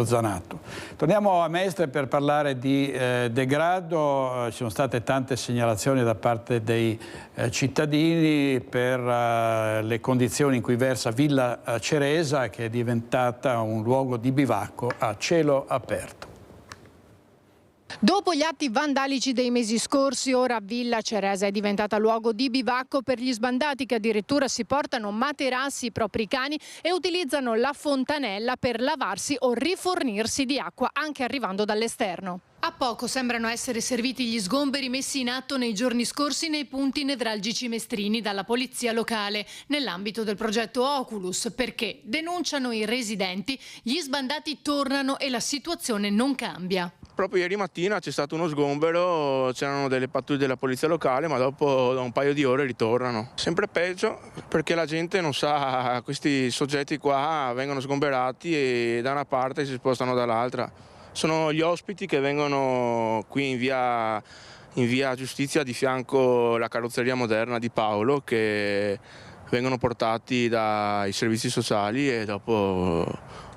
Speaker 1: Zanato. Torniamo a Mestre per parlare di degrado. Ci sono state tante segnalazioni da parte dei cittadini per le condizioni in cui versa Villa Ceresa, che è diventata un luogo di bivacco a cielo aperto.
Speaker 2: Dopo gli atti vandalici dei mesi scorsi, ora Villa Ceresa è diventata luogo di bivacco per gli sbandati, che addirittura si portano materassi, i propri cani, e utilizzano la fontanella per lavarsi o rifornirsi di acqua, anche arrivando dall'esterno. A poco sembrano essere serviti gli sgomberi messi in atto nei giorni scorsi nei punti nevralgici mestrini dalla polizia locale nell'ambito del progetto Oculus, perché, denunciano i residenti, gli sbandati tornano e la situazione non cambia.
Speaker 19: Proprio ieri mattina c'è stato uno sgombero, c'erano delle pattuglie della polizia locale, ma dopo da un paio di ore ritornano. Sempre peggio perché la gente non sa, questi soggetti qua vengono sgomberati e da una parte si spostano dall'altra. Sono gli ospiti che vengono qui in via Giustizia, di fianco alla carrozzeria moderna di Paolo, che vengono portati dai servizi sociali e dopo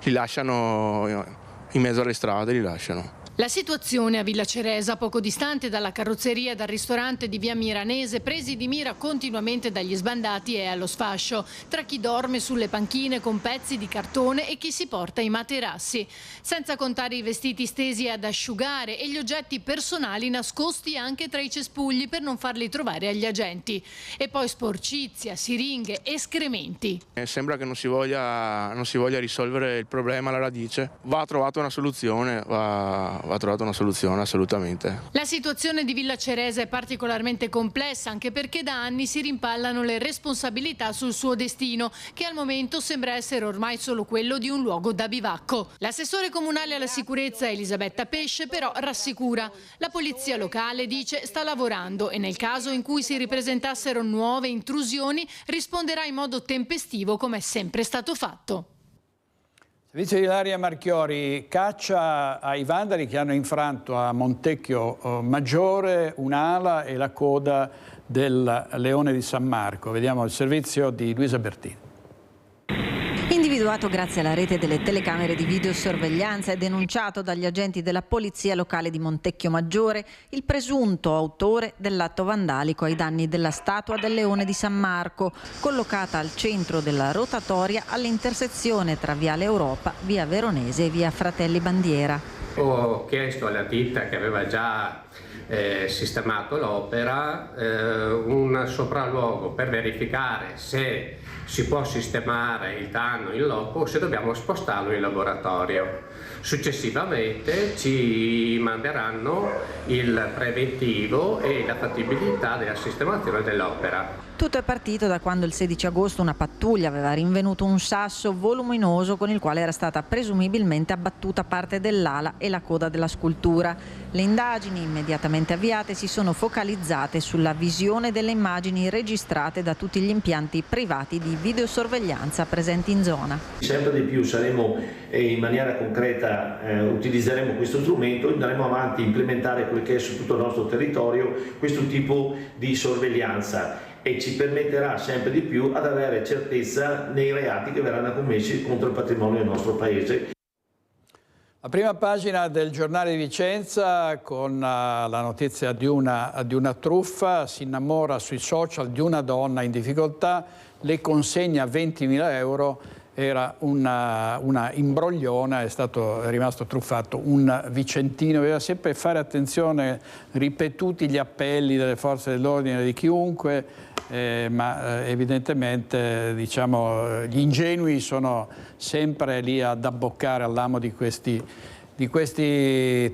Speaker 19: li lasciano in mezzo alle strade, li lasciano.
Speaker 2: La situazione a Villa Ceresa, poco distante dalla carrozzeria e dal ristorante di via Miranese, presi di mira continuamente dagli sbandati, è allo sfascio, tra chi dorme sulle panchine con pezzi di cartone e chi si porta i materassi, senza contare i vestiti stesi ad asciugare e gli oggetti personali nascosti anche tra i cespugli per non farli trovare agli agenti. E poi sporcizia, siringhe, escrementi.
Speaker 19: Sembra che non si voglia risolvere il problema alla radice. Va trovata una soluzione, va trovata una soluzione assolutamente.
Speaker 2: La situazione di Villa Ceresa è particolarmente complessa anche perché da anni si rimpallano le responsabilità sul suo destino, che al momento sembra essere ormai solo quello di un luogo da bivacco. L'assessore comunale alla sicurezza Elisabetta Pesce però rassicura. La polizia locale dice sta lavorando e nel caso in cui si ripresentassero nuove intrusioni risponderà in modo tempestivo come è sempre stato fatto.
Speaker 1: Servizio di Ilaria Marchiori, caccia ai vandali che hanno infranto a Montecchio Maggiore un'ala e la coda del Leone di San Marco. Vediamo il servizio di Luisa Bertini.
Speaker 10: Individuato grazie alla rete delle telecamere di videosorveglianza e denunciato dagli agenti della polizia locale di Montecchio Maggiore, il presunto autore dell'atto vandalico ai danni della statua del Leone di San Marco, collocata al centro della rotatoria all'intersezione tra Viale Europa, Via Veronese e Via Fratelli Bandiera.
Speaker 20: Ho chiesto alla ditta che aveva già sistemato l'opera un sopralluogo per verificare se si può sistemare il danno in loco o se dobbiamo spostarlo in laboratorio. Successivamente ci manderanno il preventivo e la fattibilità della sistemazione dell'opera.
Speaker 10: Tutto è partito da quando il 16 agosto una pattuglia aveva rinvenuto un sasso voluminoso con il quale era stata presumibilmente abbattuta parte dell'ala e la coda della scultura. Le indagini immediatamente avviate si sono focalizzate sulla visione delle immagini registrate da tutti gli impianti privati di videosorveglianza presenti in zona.
Speaker 21: Sempre di più saremo in maniera concreta, utilizzeremo questo strumento e andremo avanti a implementare quel che è su tutto il nostro territorio questo tipo di sorveglianza e ci permetterà sempre di più ad avere certezza nei reati che verranno commessi contro il patrimonio del nostro Paese.
Speaker 1: La prima pagina del giornale di Vicenza con la notizia di una truffa, si innamora sui social di una donna in difficoltà, le consegna 20.000 euro, era una imbrogliona, è rimasto truffato un vicentino. Bisogna sempre fare attenzione, ripetuti gli appelli delle forze dell'ordine di chiunque, ma evidentemente diciamo, gli ingenui sono sempre lì ad abboccare all'amo di questi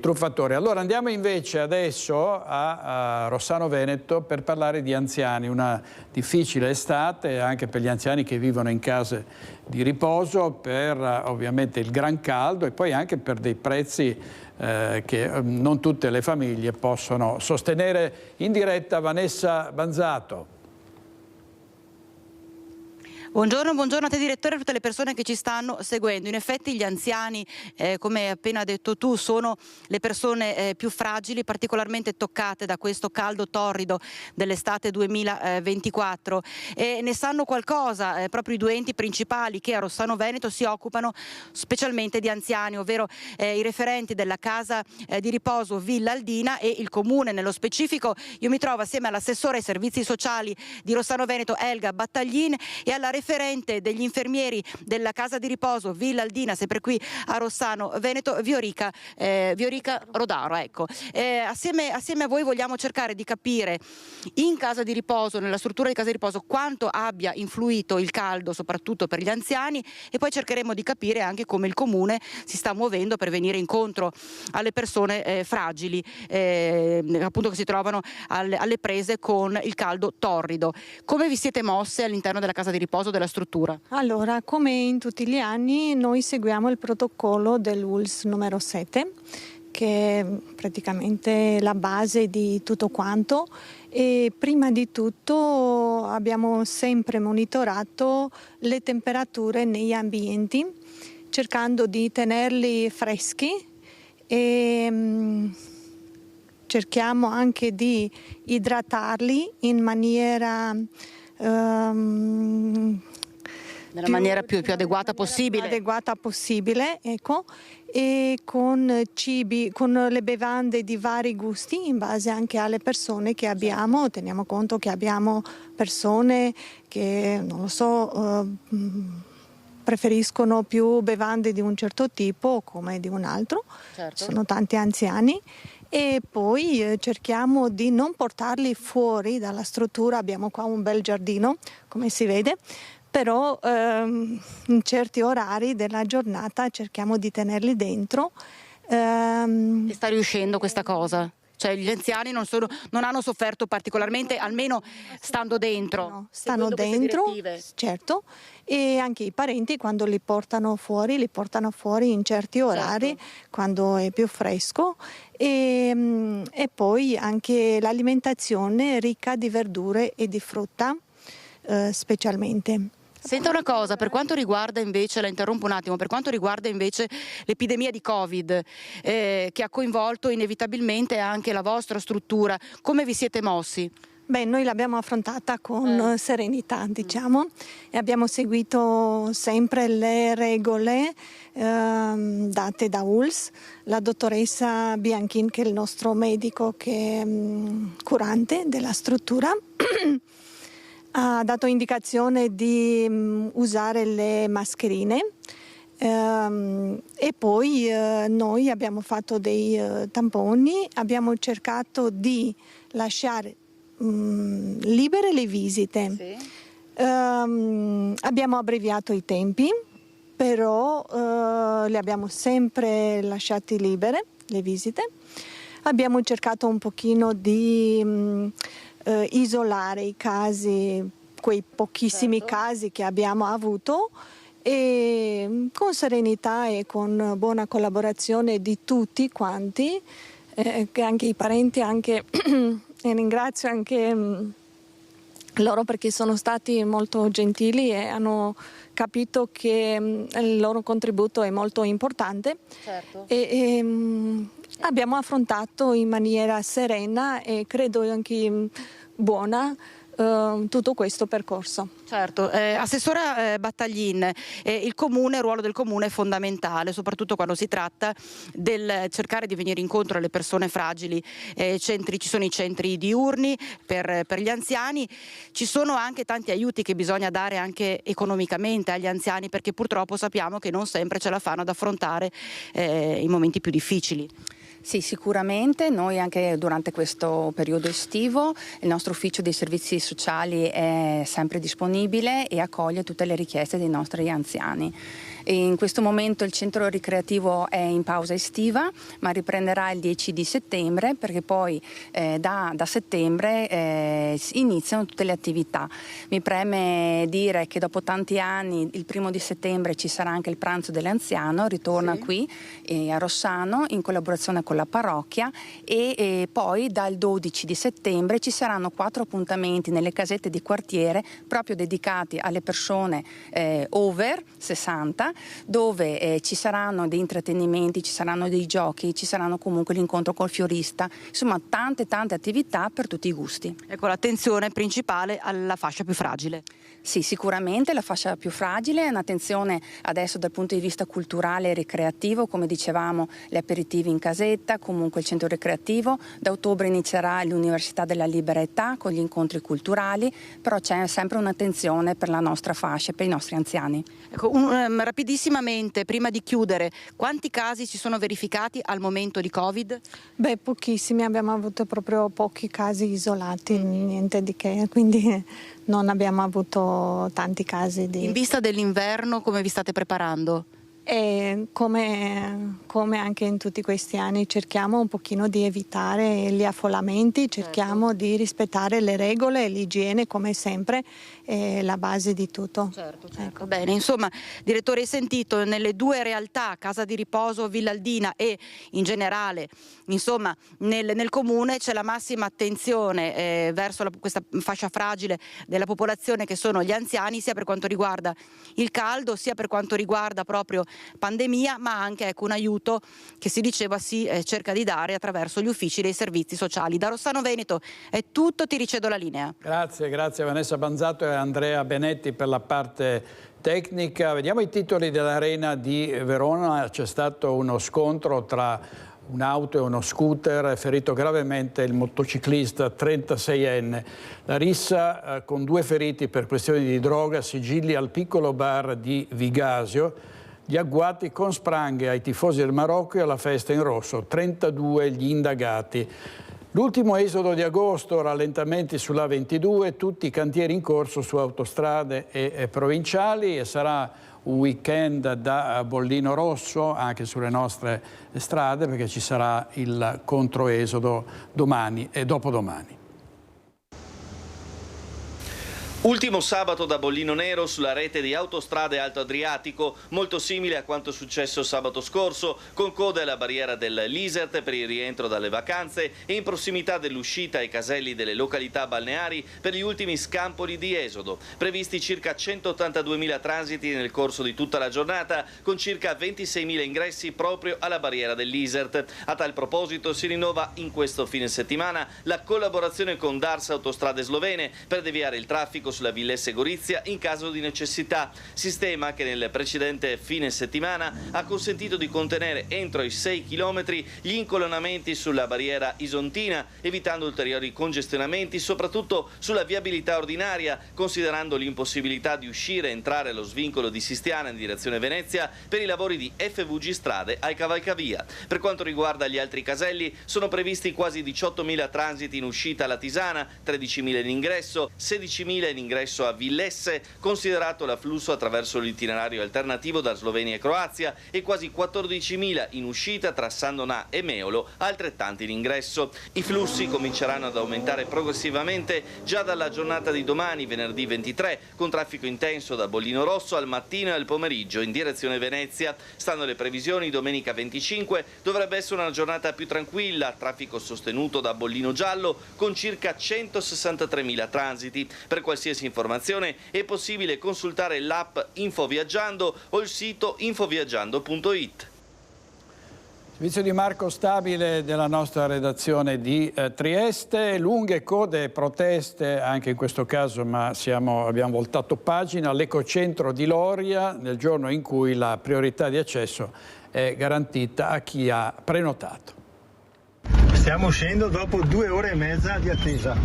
Speaker 1: truffatori. Allora andiamo invece adesso a Rossano Veneto per parlare di anziani, una difficile estate anche per gli anziani che vivono in case di riposo per ovviamente il gran caldo e poi anche per dei prezzi che non tutte le famiglie possono sostenere. In diretta Vanessa Banzato.
Speaker 22: Buongiorno a te direttore e a tutte le persone che ci stanno seguendo. In effetti gli anziani, come hai appena detto tu, sono le persone più fragili, particolarmente toccate da questo caldo torrido dell'estate 2024 e ne sanno qualcosa proprio i due enti principali che a Rossano Veneto si occupano specialmente di anziani, ovvero i referenti della casa di riposo Villa Aldina e il comune. Nello specifico io mi trovo assieme all'assessore ai servizi sociali di Rossano Veneto Elga Battaglin e alla referente degli infermieri della casa di riposo Villa Aldina, sempre qui a Rossano Veneto, Viorica Rodaro. Ecco. Assieme a voi vogliamo cercare di capire in casa di riposo, nella struttura di casa di riposo, quanto abbia influito il caldo soprattutto per gli anziani e poi cercheremo di capire anche come il comune si sta muovendo per venire incontro alle persone fragili appunto che si trovano alle prese con il caldo torrido. Come vi siete mosse all'interno della casa di riposo della struttura?
Speaker 23: Allora, come in tutti gli anni, noi seguiamo il protocollo dell'ULSS numero 7, che è praticamente la base di tutto quanto, e prima di tutto abbiamo sempre monitorato le temperature negli ambienti, cercando di tenerli freschi e cerchiamo anche di idratarli in maniera
Speaker 22: nella maniera più adeguata possibile.
Speaker 23: Adeguata possibile, ecco, e con cibi, con le bevande di vari gusti in base anche alle persone che abbiamo. Teniamo conto che abbiamo persone che, non lo so, preferiscono più bevande di un certo tipo come di un altro.
Speaker 22: Certo.
Speaker 23: Sono tanti anziani. E poi cerchiamo di non portarli fuori dalla struttura. Abbiamo qua un bel giardino, come si vede, però in certi orari della giornata cerchiamo di tenerli dentro.
Speaker 22: E sta riuscendo questa cosa? Cioè gli anziani non hanno sofferto particolarmente, almeno stando dentro?
Speaker 23: No, stanno dentro, certo, e anche i parenti quando li portano fuori in certi orari, certo, quando è più fresco, e poi anche l'alimentazione ricca di verdure e di frutta, specialmente.
Speaker 22: Senta una cosa, per quanto riguarda invece, la interrompo un attimo, per quanto riguarda invece l'epidemia di Covid che ha coinvolto inevitabilmente anche la vostra struttura, come vi siete mossi?
Speaker 23: Beh, noi l'abbiamo affrontata con serenità, diciamo, e abbiamo seguito sempre le regole date da ULSS. La dottoressa Bianchin, che è il nostro medico curante della struttura, ha dato indicazione di usare le mascherine e poi noi abbiamo fatto dei tamponi, abbiamo cercato di lasciare libere le visite. Sì. Abbiamo abbreviato i tempi, però le abbiamo sempre lasciate libere le visite. Abbiamo cercato un pochino di isolare i casi, quei pochissimi, certo, casi che abbiamo avuto, e con serenità e con buona collaborazione di tutti quanti, anche i parenti, anche e ringrazio anche loro perché sono stati molto gentili e hanno capito che il loro contributo è molto importante. Certo. Abbiamo affrontato in maniera serena e credo anche buona tutto questo percorso.
Speaker 22: Certo, Assessora Battaglin, il ruolo del comune è fondamentale, soprattutto quando si tratta del cercare di venire incontro alle persone fragili. Ci sono i centri diurni per gli anziani, ci sono anche tanti aiuti che bisogna dare anche economicamente agli anziani, perché purtroppo sappiamo che non sempre ce la fanno ad affrontare i momenti più difficili.
Speaker 3: Sì, sicuramente. Noi anche durante questo periodo estivo il nostro ufficio dei servizi sociali è sempre disponibile e accoglie tutte le richieste dei nostri anziani. E in questo momento il centro ricreativo è in pausa estiva, ma riprenderà il 10 di settembre, perché poi da settembre iniziano tutte le attività. Mi preme dire che dopo tanti anni, il 1 di settembre ci sarà anche il pranzo dell'anziano, ritorna qui a Rossano in collaborazione con la parrocchia, e poi dal 12 di settembre ci saranno 4 appuntamenti nelle casette di quartiere proprio dedicati alle persone over 60, dove ci saranno dei intrattenimenti, ci saranno dei giochi, ci saranno comunque l'incontro col fiorista, insomma tante attività per tutti i gusti.
Speaker 22: Ecco, l'attenzione principale alla fascia più fragile.
Speaker 3: Sì, sicuramente la fascia più fragile, un'attenzione adesso dal punto di vista culturale e ricreativo, come dicevamo, gli aperitivi in casetta, comunque il centro ricreativo. Da ottobre inizierà l'Università della Libera Età con gli incontri culturali, però c'è sempre un'attenzione per la nostra fascia, per i nostri anziani.
Speaker 22: Ecco, rapidissimamente, prima di chiudere, quanti casi si sono verificati al momento di Covid?
Speaker 23: Beh, pochissimi, abbiamo avuto proprio pochi casi isolati, niente di che, quindi non abbiamo avuto tanti casi di...
Speaker 22: In vista dell'inverno, come vi state preparando?
Speaker 23: E come anche in tutti questi anni cerchiamo un pochino di evitare gli affollamenti, cerchiamo di rispettare le regole e l'igiene come sempre è la base di tutto.
Speaker 22: Certo. Ecco. Bene, insomma, direttore, hai sentito, nelle due realtà, Casa di Riposo Villaldina e in generale, insomma, nel comune c'è la massima attenzione verso questa fascia fragile della popolazione che sono gli anziani, sia per quanto riguarda il caldo, sia per quanto riguarda proprio pandemia, ma anche un aiuto che si diceva si cerca di dare attraverso gli uffici dei servizi sociali. Da Rossano Veneto è tutto, ti ricedo la linea.
Speaker 1: Grazie Vanessa Banzato e Andrea Benetti per la parte tecnica. Vediamo i titoli dell'Arena di Verona. C'è stato uno scontro tra un'auto e uno scooter, è ferito gravemente il motociclista 36enne. La rissa con 2 feriti per questioni di droga, sigilli al piccolo bar di Vigasio, gli agguati con spranghe ai tifosi del Marocco e alla festa in rosso, 32 gli indagati. L'ultimo esodo di agosto, rallentamenti sulla 22, tutti i cantieri in corso su autostrade e provinciali, e sarà un weekend da bollino rosso anche sulle nostre strade, perché ci sarà il controesodo domani e dopodomani.
Speaker 4: Ultimo sabato da bollino nero sulla rete di Autostrade Alto Adriatico, molto simile a quanto successo sabato scorso, con code alla barriera dell'Isert per il rientro dalle vacanze e in prossimità dell'uscita ai caselli delle località balneari per gli ultimi scampoli di esodo. Previsti circa 182.000 transiti nel corso di tutta la giornata, con circa 26.000 ingressi proprio alla barriera dell'Isert. A tal proposito si rinnova in questo fine settimana la collaborazione con Dars Autostrade Slovene per deviare il traffico sulla Villesse Gorizia in caso di necessità, sistema che nel precedente fine settimana ha consentito di contenere entro i 6 km gli incolonnamenti sulla barriera isontina, evitando ulteriori congestionamenti soprattutto sulla viabilità ordinaria, considerando l'impossibilità di uscire e entrare allo svincolo di Sistiana in direzione Venezia per i lavori di FVG Strade ai cavalcavia. Per quanto riguarda gli altri caselli, sono previsti quasi 18.000 transiti in uscita alla Tisana, 13.000 in ingresso, 16.000 in ingresso a Villesse, considerato l'afflusso attraverso l'itinerario alternativo da Slovenia e Croazia, e quasi 14.000 in uscita tra San Donà e Meolo, altrettanti in ingresso. I flussi cominceranno ad aumentare progressivamente già dalla giornata di domani, venerdì 23, con traffico intenso da Bollino Rosso al mattino e al pomeriggio in direzione Venezia. Stando alle previsioni, domenica 25 dovrebbe essere una giornata più tranquilla, traffico sostenuto da Bollino Giallo con circa 163.000 transiti. Per qualsiasi informazione è possibile consultare l'app Infoviaggiando o il sito infoviaggiando.it.
Speaker 1: Servizio di Marco Stabile della nostra redazione di Trieste, lunghe code e proteste anche in questo caso, ma abbiamo voltato pagina all'ecocentro di Loria nel giorno in cui la priorità di accesso è garantita a chi ha prenotato.
Speaker 7: Stiamo uscendo dopo 2 ore e mezza di attesa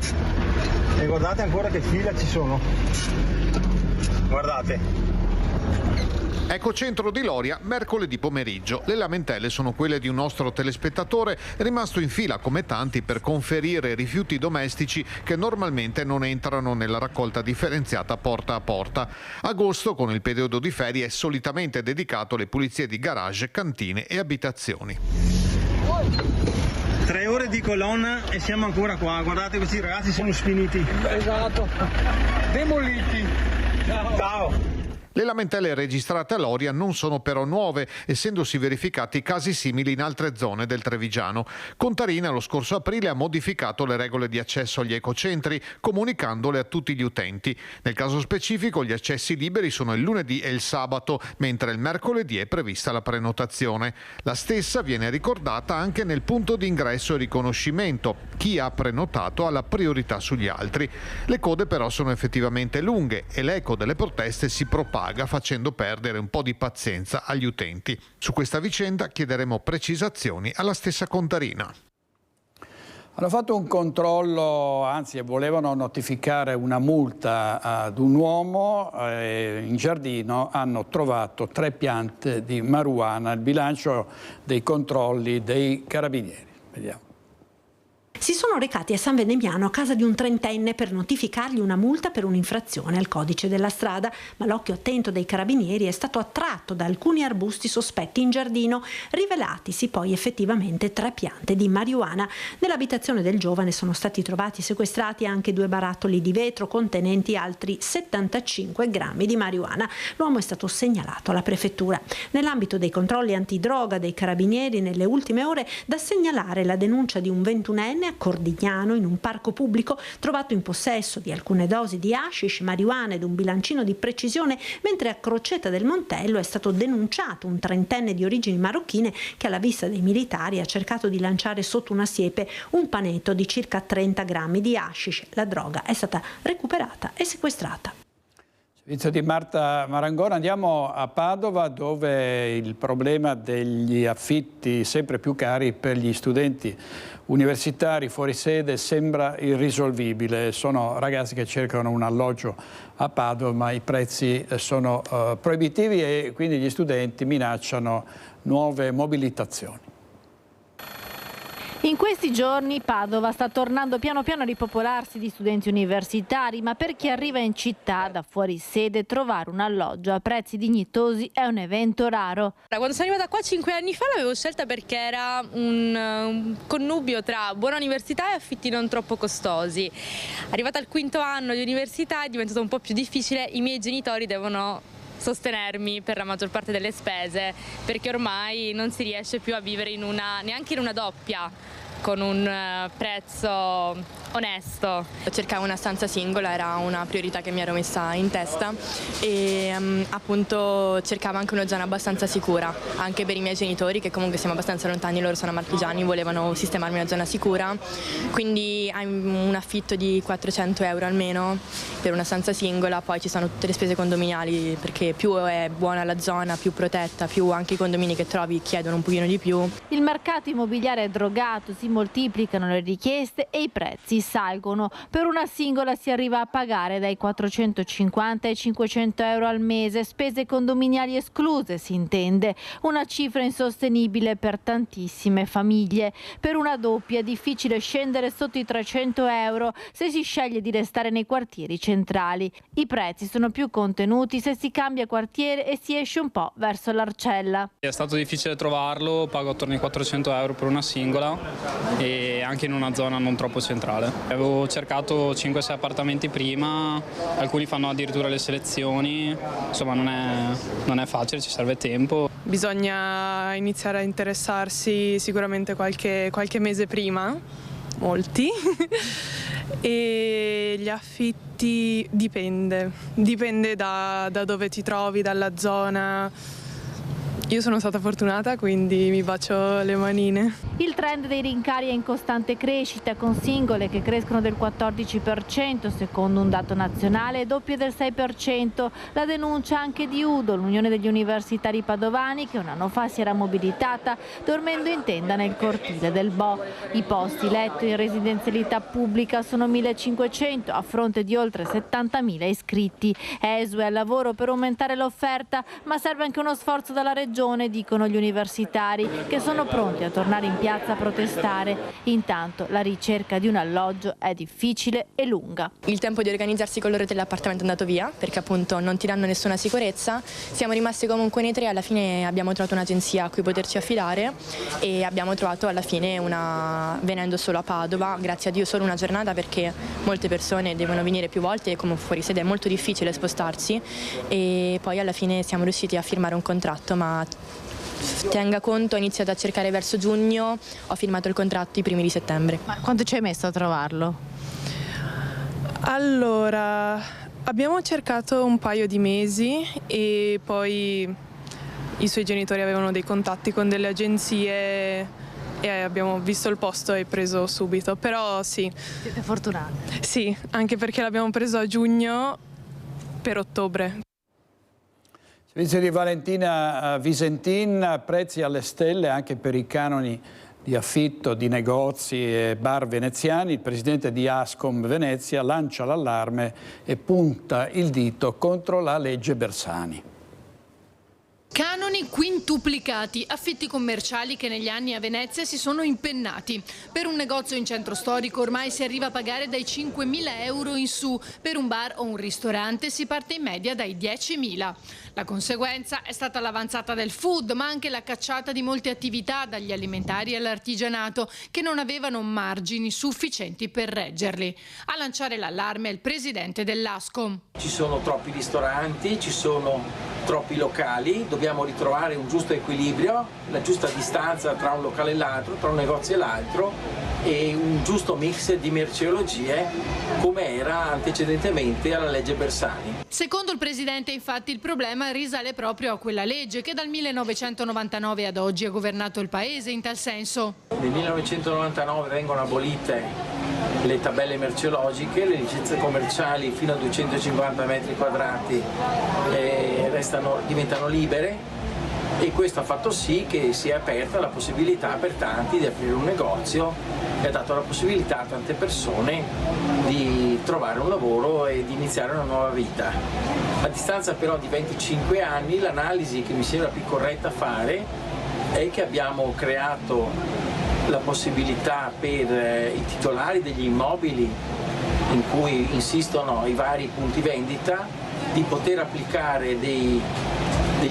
Speaker 7: e guardate ancora che fila ci sono, guardate.
Speaker 6: Ecocentro di Loria, mercoledì pomeriggio. Le lamentele sono quelle di un nostro telespettatore rimasto in fila come tanti per conferire rifiuti domestici che normalmente non entrano nella raccolta differenziata porta a porta. Agosto, con il periodo di ferie, è solitamente dedicato alle pulizie di garage, cantine e abitazioni.
Speaker 7: 3 ore di colonna e siamo ancora qua, guardate, questi ragazzi sono sfiniti. Esatto, demoliti. Ciao.
Speaker 6: Le lamentele registrate a Loria non sono però nuove, essendosi verificati casi simili in altre zone del Trevigiano. Contarina lo scorso aprile ha modificato le regole di accesso agli ecocentri, comunicandole a tutti gli utenti. Nel caso specifico gli accessi liberi sono il lunedì e il sabato, mentre il mercoledì è prevista la prenotazione. La stessa viene ricordata anche nel punto di ingresso e riconoscimento. Chi ha prenotato ha la priorità sugli altri. Le code però sono effettivamente lunghe e l'eco delle proteste si propaga, facendo perdere un po' di pazienza agli utenti. Su questa vicenda chiederemo precisazioni alla stessa Contarina.
Speaker 1: Hanno fatto un controllo, anzi volevano notificare una multa ad un uomo, in giardino hanno trovato 3 piante di marijuana, il bilancio dei controlli dei carabinieri. Vediamo.
Speaker 8: Si sono recati a San Venemiano a casa di un 30enne per notificargli una multa per un'infrazione al codice della strada, ma l'occhio attento dei carabinieri è stato attratto da alcuni arbusti sospetti in giardino, rivelatisi poi effettivamente 3 piante di marijuana. Nell'abitazione del giovane sono stati trovati sequestrati anche 2 barattoli di vetro contenenti altri 75 grammi di marijuana. L'uomo è stato segnalato alla prefettura. Nell'ambito dei controlli antidroga dei carabinieri nelle ultime ore, da segnalare la denuncia di un 21enne a Cordignano, in un parco pubblico, trovato in possesso di alcune dosi di hashish, marijuana ed un bilancino di precisione, mentre a Crocetta del Montello è stato denunciato un 30enne di origini marocchine che alla vista dei militari ha cercato di lanciare sotto una siepe un panetto di circa 30 grammi di hashish. La droga è stata recuperata e sequestrata.
Speaker 1: Servizio di Marta Marangona. Andiamo a Padova, dove il problema degli affitti sempre più cari per gli studenti universitari fuori sede sembra irrisolvibile. Sono ragazzi che cercano un alloggio a Padova, ma i prezzi sono proibitivi e quindi gli studenti minacciano nuove mobilitazioni.
Speaker 5: In questi giorni Padova sta tornando piano piano a ripopolarsi di studenti universitari, ma per chi arriva in città da fuori sede trovare un alloggio a prezzi dignitosi è un evento raro.
Speaker 9: Quando sono arrivata qua 5 anni fa l'avevo scelta perché era un connubio tra buona università e affitti non troppo costosi. Arrivata al quinto anno di università è diventato un po' più difficile, i miei genitori devono sostenermi per la maggior parte delle spese, perché ormai non si riesce più a vivere neanche in una doppia con un prezzo onesto.
Speaker 11: Cercavo una stanza singola, era una priorità che mi ero messa in testa e appunto cercavo anche una zona abbastanza sicura, anche per i miei genitori che comunque siamo abbastanza lontani, loro sono marchigiani, volevano sistemarmi una zona sicura, quindi hai un affitto di 400 euro almeno per una stanza singola, poi ci sono tutte le spese condominiali perché più è buona la zona, più protetta, più anche i condomini che trovi chiedono un pochino di più.
Speaker 5: Il mercato immobiliare è drogato, si moltiplicano le richieste e i prezzi salgono. Per una singola si arriva a pagare dai 450 ai 500 euro al mese, spese condominiali escluse si intende, una cifra insostenibile per tantissime famiglie. Per una doppia è difficile scendere sotto i 300 euro se si sceglie di restare nei quartieri centrali. I prezzi sono più contenuti se si cambia quartiere e si esce un po' verso l'Arcella.
Speaker 24: È stato difficile trovarlo, pago attorno ai 400 euro per una singola e anche in una zona non troppo centrale. Avevo cercato 5-6 appartamenti prima, alcuni fanno addirittura le selezioni, insomma non è facile, ci serve tempo.
Speaker 15: Bisogna iniziare a interessarsi sicuramente qualche mese prima, molti, e gli affitti dipende da dove ti trovi, dalla zona. Io sono stata fortunata, quindi mi bacio le manine.
Speaker 5: Il trend dei rincari è in costante crescita, con singole che crescono del 14% secondo un dato nazionale e doppie del 6%. La denuncia anche di Udo, l'Unione degli Universitari Padovani, che un anno fa si era mobilitata dormendo in tenda nel cortile del Bo. I posti letto in residenzialità pubblica sono 1.500 a fronte di oltre 70.000 iscritti. Esue al lavoro per aumentare l'offerta, ma serve anche uno sforzo dalla regione, dicono gli universitari, che sono pronti a tornare in piazza a protestare. Intanto la ricerca di un alloggio è difficile e lunga.
Speaker 11: Il tempo di organizzarsi con loro dell'appartamento è andato via perché appunto non ti danno nessuna sicurezza. Siamo rimasti comunque nei tre, alla fine abbiamo trovato un'agenzia a cui poterci affidare e abbiamo trovato alla fine venendo solo a Padova, grazie a Dio solo una giornata, perché molte persone devono venire più volte e come fuori sede è molto difficile spostarsi, e poi alla fine siamo riusciti a firmare un contratto, ma tenga conto, ho iniziato a cercare verso giugno, ho firmato il contratto i primi di settembre.
Speaker 5: Ma quanto ci hai messo a trovarlo?
Speaker 15: Allora, abbiamo cercato un paio di mesi e poi i suoi genitori avevano dei contatti con delle agenzie e abbiamo visto il posto e preso subito, però sì.
Speaker 5: Siete fortunati?
Speaker 15: Sì, anche perché l'abbiamo preso a giugno per ottobre.
Speaker 1: Servizio di Valentina Visentin, prezzi alle stelle anche per i canoni di affitto di negozi e bar veneziani. Il presidente di Ascom Venezia lancia l'allarme e punta il dito contro la legge Bersani.
Speaker 2: Canoni quintuplicati, affitti commerciali che negli anni a Venezia si sono impennati. Per un negozio in centro storico ormai si arriva a pagare dai 5.000 euro in su, per un bar o un ristorante si parte in media dai 10.000. La conseguenza è stata l'avanzata del food, ma anche la cacciata di molte attività, dagli alimentari all'artigianato, che non avevano margini sufficienti per reggerli. A lanciare l'allarme è il presidente dell'Ascom.
Speaker 25: Ci sono troppi ristoranti, ci sono troppi locali, dobbiamo ritrovare un giusto equilibrio, la giusta distanza tra un locale e l'altro, tra un negozio e l'altro, e un giusto mix di merceologie come era antecedentemente alla legge Bersani.
Speaker 2: Secondo il presidente, infatti, il problema risale proprio a quella legge che dal 1999 ad oggi ha governato il paese in tal senso.
Speaker 25: Nel 1999 vengono abolite le tabelle merceologiche, le licenze commerciali fino a 250 metri quadrati diventano libere, e questo ha fatto sì che sia aperta la possibilità per tanti di aprire un negozio e ha dato la possibilità a tante persone di trovare un lavoro e di iniziare una nuova vita. A distanza però di 25 anni l'analisi che mi sembra più corretta fare è che abbiamo creato la possibilità per i titolari degli immobili in cui insistono i vari punti vendita di poter applicare degli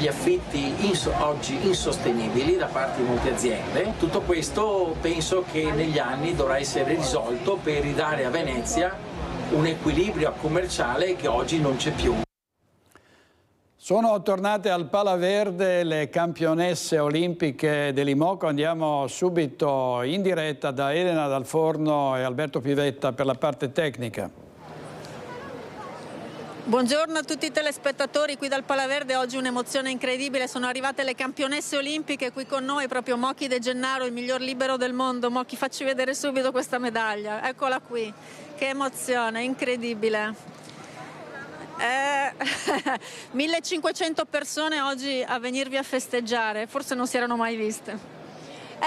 Speaker 25: affitti oggi insostenibili da parte di molte aziende. Tutto questo penso che negli anni dovrà essere risolto per ridare a Venezia un equilibrio commerciale che oggi non c'è più.
Speaker 1: Sono tornate al Pala Verde le campionesse olimpiche dell'Imoco. Andiamo subito in diretta da Elena Dal Forno e Alberto Pivetta per la parte tecnica.
Speaker 12: Buongiorno a tutti i telespettatori qui dal Pala Verde. Oggi un'emozione incredibile, sono arrivate le campionesse olimpiche qui con noi, proprio Mochi De Gennaro, il miglior libero del mondo. Mochi, facci vedere subito questa medaglia, eccola qui, che emozione, incredibile. 1500 persone oggi a venirvi a festeggiare, forse non si erano mai viste.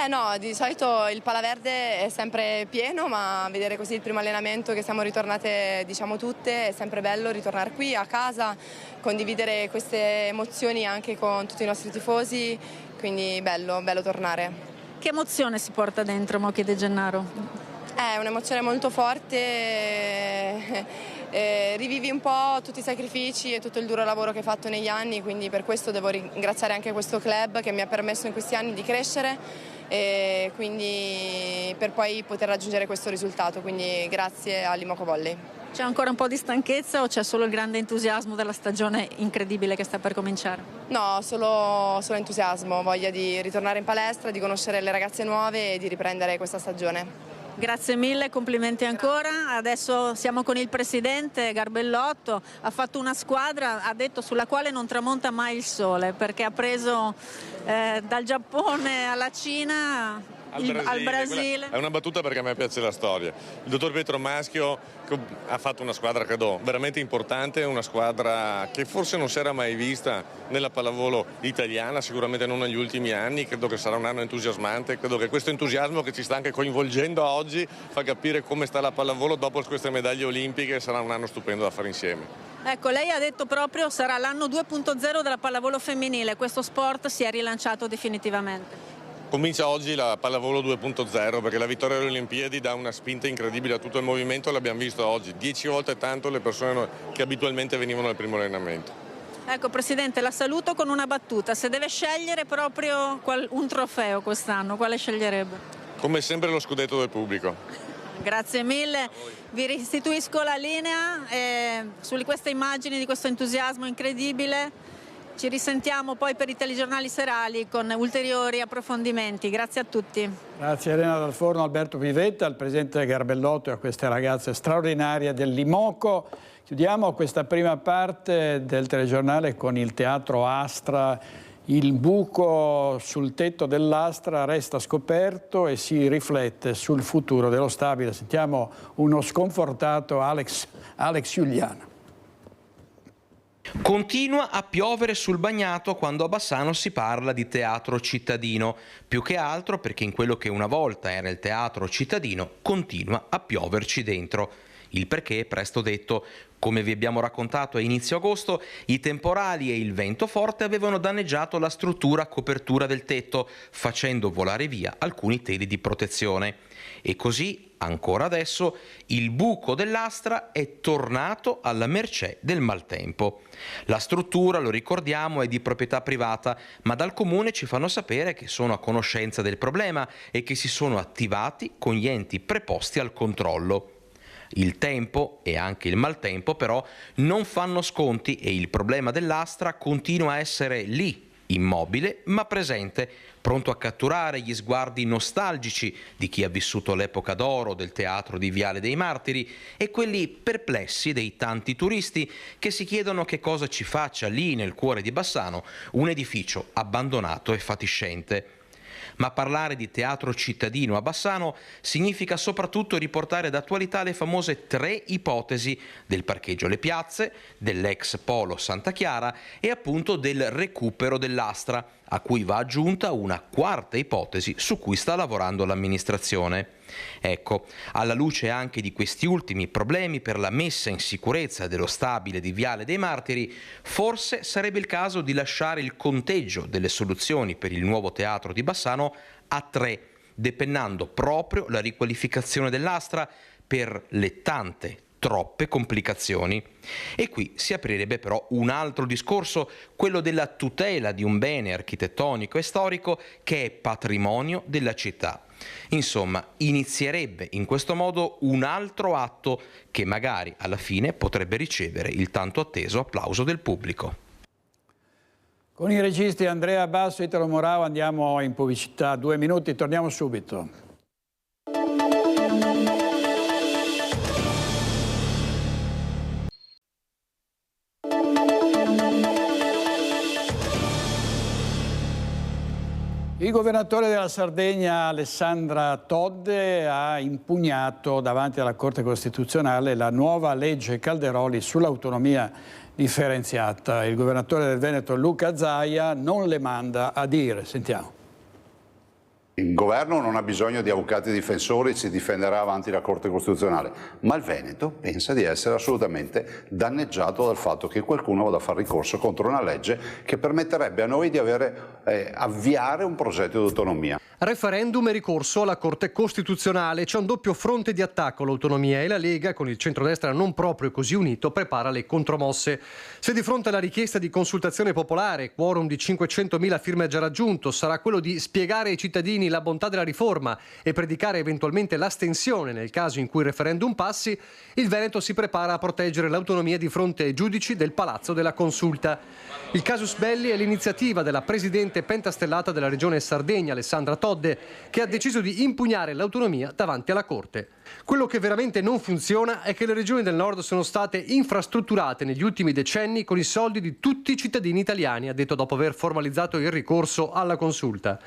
Speaker 11: No, di solito il Pala Verde è sempre pieno, ma vedere così il primo allenamento che siamo ritornate, diciamo tutte, è sempre bello ritornare qui a casa, condividere queste emozioni anche con tutti i nostri tifosi, quindi bello tornare.
Speaker 12: Che emozione si porta dentro Mochi De Gennaro?
Speaker 11: È un'emozione molto forte. Rivivi un po' tutti i sacrifici e tutto il duro lavoro che hai fatto negli anni, quindi per questo devo ringraziare anche questo club che mi ha permesso in questi anni di crescere e quindi per poi poter raggiungere questo risultato, quindi grazie all'Imoco Volley.
Speaker 12: C'è ancora un po' di stanchezza o c'è solo il grande entusiasmo della stagione incredibile che sta per cominciare?
Speaker 11: No, solo entusiasmo, voglia di ritornare in palestra, di conoscere le ragazze nuove e di riprendere questa stagione.
Speaker 12: Grazie mille, complimenti ancora. Adesso siamo con il presidente Garbellotto, ha fatto una squadra, ha detto, sulla quale non tramonta mai il sole, perché ha preso dal Giappone alla Cina al Brasile.
Speaker 13: È una battuta perché a me piace la storia. Il dottor Pietro Maschio ha fatto una squadra, credo, veramente importante, una squadra che forse non si era mai vista nella pallavolo italiana, sicuramente non negli ultimi anni. Credo che sarà un anno entusiasmante, credo che questo entusiasmo che ci sta anche coinvolgendo oggi fa capire come sta la pallavolo dopo queste medaglie olimpiche. Sarà un anno stupendo da fare insieme.
Speaker 12: Ecco, lei ha detto proprio sarà l'anno 2.0 della pallavolo femminile, questo sport si è rilanciato definitivamente.
Speaker 13: Comincia oggi la pallavolo 2.0 perché la vittoria alle Olimpiadi dà una spinta incredibile a tutto il movimento, l'abbiamo visto oggi, 10 volte tanto le persone che abitualmente venivano al primo allenamento.
Speaker 12: Ecco Presidente, la saluto con una battuta, se deve scegliere proprio un trofeo quest'anno, quale sceglierebbe?
Speaker 13: Come sempre lo scudetto del pubblico.
Speaker 12: Grazie mille, vi restituisco la linea su queste immagini di questo entusiasmo incredibile. Ci risentiamo poi per i telegiornali serali con ulteriori approfondimenti. Grazie a tutti.
Speaker 1: Grazie Elena Dal Forno, Alberto Pivetta, al presidente Garbellotto e a queste ragazze straordinarie dell'Imoco. Chiudiamo questa prima parte del telegiornale con il Teatro Astra. Il buco sul tetto dell'Astra resta scoperto e si riflette sul futuro dello stabile. Sentiamo uno sconfortato Alex Giuliano.
Speaker 14: Continua a piovere sul bagnato quando a Bassano si parla di teatro cittadino, più che altro perché in quello che una volta era il teatro cittadino continua a pioverci dentro. Il perché è presto detto. Come vi abbiamo raccontato a inizio agosto, i temporali e il vento forte avevano danneggiato la struttura a copertura del tetto, facendo volare via alcuni teli di protezione. E così, ancora adesso, il buco dell'Astra è tornato alla mercé del maltempo. La struttura, lo ricordiamo, è di proprietà privata, ma dal comune ci fanno sapere che sono a conoscenza del problema e che si sono attivati con gli enti preposti al controllo. Il tempo e anche il maltempo però non fanno sconti e il problema dell'Astra continua a essere lì, immobile ma presente, pronto a catturare gli sguardi nostalgici di chi ha vissuto l'epoca d'oro del teatro di Viale dei Martiri e quelli perplessi dei tanti turisti che si chiedono che cosa ci faccia lì nel cuore di Bassano un edificio abbandonato e fatiscente. Ma parlare di teatro cittadino a Bassano significa soprattutto riportare d'attualità le famose 3 ipotesi del parcheggio alle piazze, dell'ex polo Santa Chiara e appunto del recupero dell'Astra, a cui va aggiunta una 4ª ipotesi su cui sta lavorando l'amministrazione. Ecco, alla luce anche di questi ultimi problemi per la messa in sicurezza dello stabile di Viale dei Martiri, forse sarebbe il caso di lasciare il conteggio delle soluzioni per il nuovo teatro di Bassano a 3, depennando proprio la riqualificazione dell'Astra per le troppe complicazioni. E qui si aprirebbe però un altro discorso, quello della tutela di un bene architettonico e storico che è patrimonio della città. Insomma, inizierebbe in questo modo un altro atto che magari alla fine potrebbe ricevere il tanto atteso applauso del pubblico.
Speaker 1: Con i registi Andrea Basso e Italo Morao andiamo in pubblicità. 2 minuti, torniamo subito. Il governatore della Sardegna Alessandra Todde ha impugnato davanti alla Corte Costituzionale la nuova legge Calderoli sull'autonomia differenziata. Il governatore del Veneto Luca Zaia non le manda a dire. Sentiamo.
Speaker 16: Il governo non ha bisogno di avvocati difensori, si difenderà avanti la Corte Costituzionale, ma il Veneto pensa di essere assolutamente danneggiato dal fatto che qualcuno vada a fare ricorso contro una legge che permetterebbe a noi di avviare un progetto di autonomia.
Speaker 17: Referendum e ricorso alla Corte Costituzionale. C'è un doppio fronte di attacco all'autonomia e la Lega, con il centrodestra non proprio così unito, prepara le contromosse. Se di fronte alla richiesta di consultazione popolare, quorum di 500.000 firme già raggiunto, sarà quello di spiegare ai cittadini la bontà della riforma e predicare eventualmente l'astensione nel caso in cui il referendum passi, il Veneto si prepara a proteggere l'autonomia di fronte ai giudici del Palazzo della Consulta. Il casus belli è l'iniziativa della presidente pentastellata della regione Sardegna, Alessandra Todde, che ha deciso di impugnare l'autonomia davanti alla Corte. Quello che veramente non funziona è che le regioni del nord sono state infrastrutturate negli ultimi decenni con i soldi di tutti i cittadini italiani, ha detto dopo aver formalizzato il ricorso alla Consulta.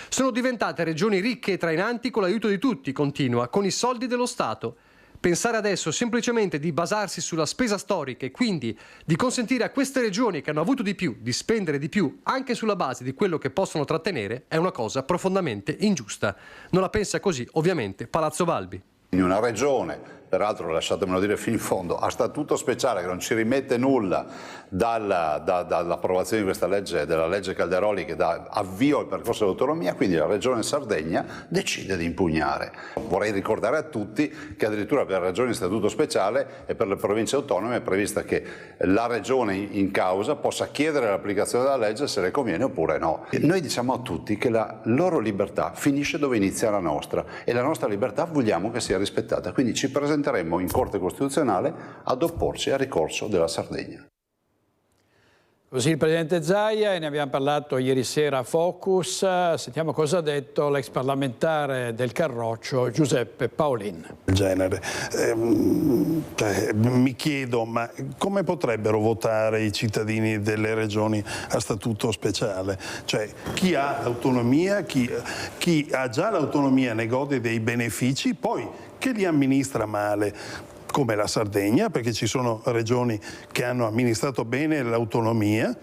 Speaker 17: Sono diventate regioni ricche e trainanti con l'aiuto di tutti, continua, con i soldi dello Stato. Pensare adesso semplicemente di basarsi sulla spesa storica e quindi di consentire a queste regioni che hanno avuto di più di spendere di più anche sulla base di quello che possono trattenere è una cosa profondamente ingiusta. Non la pensa così, ovviamente, Palazzo Balbi.
Speaker 16: In una regione, peraltro lasciatemelo dire fino in fondo, a statuto speciale che non ci rimette nulla dall'approvazione di questa legge, della legge Calderoli che dà avvio al percorso dell'autonomia, quindi la regione Sardegna decide di impugnare. Vorrei ricordare a tutti che addirittura per ragioni di statuto speciale e per le province autonome è prevista che la regione in causa possa chiedere l'applicazione della legge se le conviene oppure no. Noi diciamo a tutti che la loro libertà finisce dove inizia la nostra e la nostra libertà vogliamo che sia rispettata, quindi ci presenteremo in Corte Costituzionale ad opporci al ricorso della Sardegna.
Speaker 1: Così il Presidente Zaia, e ne abbiamo parlato ieri sera a Focus. Sentiamo cosa ha detto l'ex parlamentare del Carroccio Giuseppe Paolin.
Speaker 18: Genere. Mi chiedo, ma come potrebbero votare i cittadini delle regioni a statuto speciale? Cioè, chi ha autonomia, chi ha già l'autonomia ne gode dei benefici, poi che li amministra male, come la Sardegna, perché ci sono regioni che hanno amministrato bene l'autonomia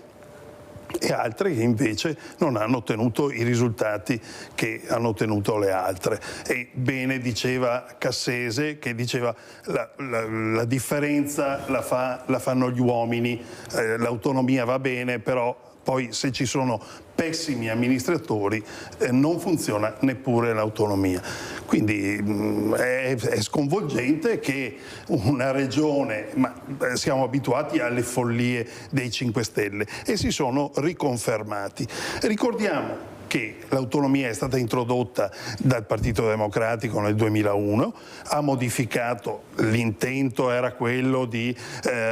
Speaker 18: e altre che invece non hanno ottenuto i risultati che hanno ottenuto le altre. E bene diceva Cassese, che diceva la differenza la fanno gli uomini, l'autonomia va bene, però poi se ci sono pessimi amministratori non funziona neppure l'autonomia. Quindi è sconvolgente che una regione, ma siamo abituati alle follie dei 5 Stelle e si sono riconfermati. Ricordiamo che l'autonomia è stata introdotta dal Partito Democratico nel 2001, ha modificato, l'intento era quello di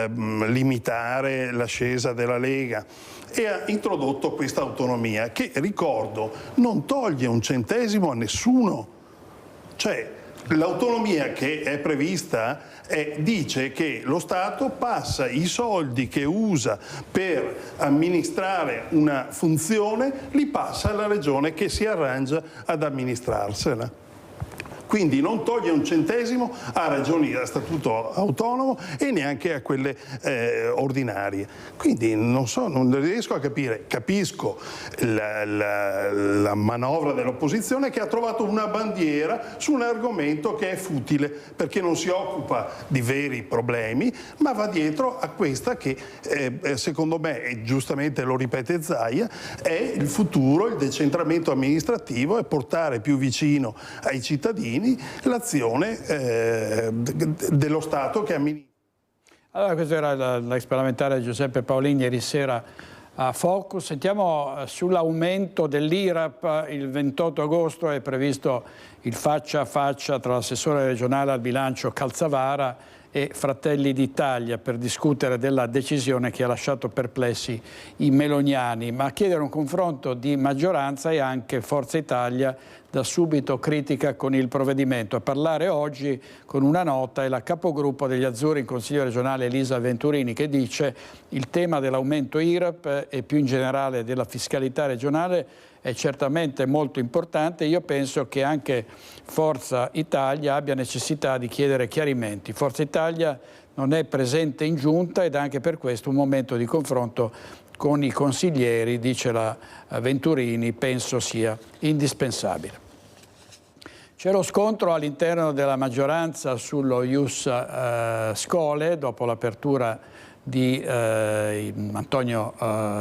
Speaker 18: limitare l'ascesa della Lega e ha introdotto questa autonomia che, ricordo, non toglie un centesimo a nessuno. Cioè, L'autonomia che è prevista dice che lo Stato passa i soldi che usa per amministrare una funzione, li passa alla regione che si arrangia ad amministrarsela. Quindi non toglie un centesimo a regioni a statuto autonomo e neanche a quelle ordinarie. Quindi non riesco a capire. Capisco la manovra dell'opposizione che ha trovato una bandiera su un argomento che è futile perché non si occupa di veri problemi, ma va dietro a questa che secondo me, e giustamente lo ripete Zaia, è il futuro, il decentramento amministrativo e portare più vicino ai cittadini l'azione dello Stato che amministra.
Speaker 1: Allora, questo era l'ex parlamentare Giuseppe Paolini ieri sera a Focus. Sentiamo sull'aumento dell'IRAP. Il 28 agosto è previsto il faccia a faccia tra l'assessore regionale al bilancio Calzavara e Fratelli d'Italia per discutere della decisione che ha lasciato perplessi i meloniani, ma a chiedere un confronto di maggioranza e anche Forza Italia da subito critica con il provvedimento. A parlare oggi con una nota è la capogruppo degli Azzurri in Consiglio regionale Elisa Venturini, che dice il tema dell'aumento IRAP e più in generale della fiscalità regionale è certamente molto importante. Io penso che anche Forza Italia abbia necessità di chiedere chiarimenti. Forza Italia non è presente in giunta ed anche per questo un momento di confronto con i consiglieri, dice la Venturini, penso sia indispensabile. C'è lo scontro all'interno della maggioranza sullo Ius Scholae dopo l'apertura di Antonio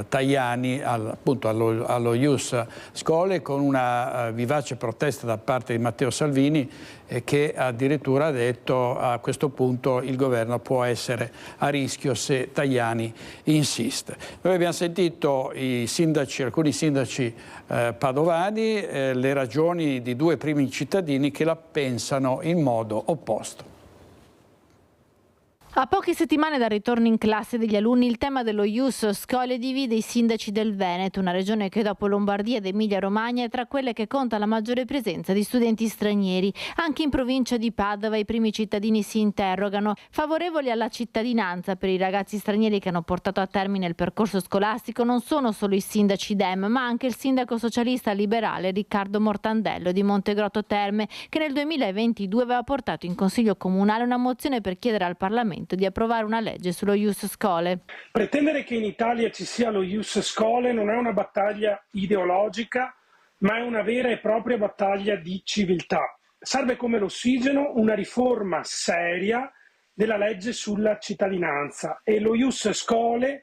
Speaker 1: Tajani appunto allo Ius Scholae, con una vivace protesta da parte di Matteo Salvini che addirittura ha detto a questo punto il governo può essere a rischio se Tajani insiste. Noi abbiamo sentito alcuni sindaci padovani, le ragioni di due primi cittadini che la pensano in modo opposto.
Speaker 5: A poche settimane dal ritorno in classe degli alunni, il tema dello Ius Scholae divide i sindaci del Veneto, una regione che dopo Lombardia ed Emilia-Romagna è tra quelle che conta la maggiore presenza di studenti stranieri. Anche in provincia di Padova i primi cittadini si interrogano. Favorevoli alla cittadinanza per i ragazzi stranieri che hanno portato a termine il percorso scolastico non sono solo i sindaci Dem, ma anche il sindaco socialista liberale Riccardo Mortandello di Montegrotto Terme, che nel 2022 aveva portato in Consiglio Comunale una mozione per chiedere al Parlamento di approvare una legge sullo Ius Scholae.
Speaker 3: Pretendere che in Italia ci sia lo Ius Scholae non è una battaglia ideologica, ma è una vera e propria battaglia di civiltà. Serve come l'ossigeno una riforma seria della legge sulla cittadinanza e lo Ius Scholae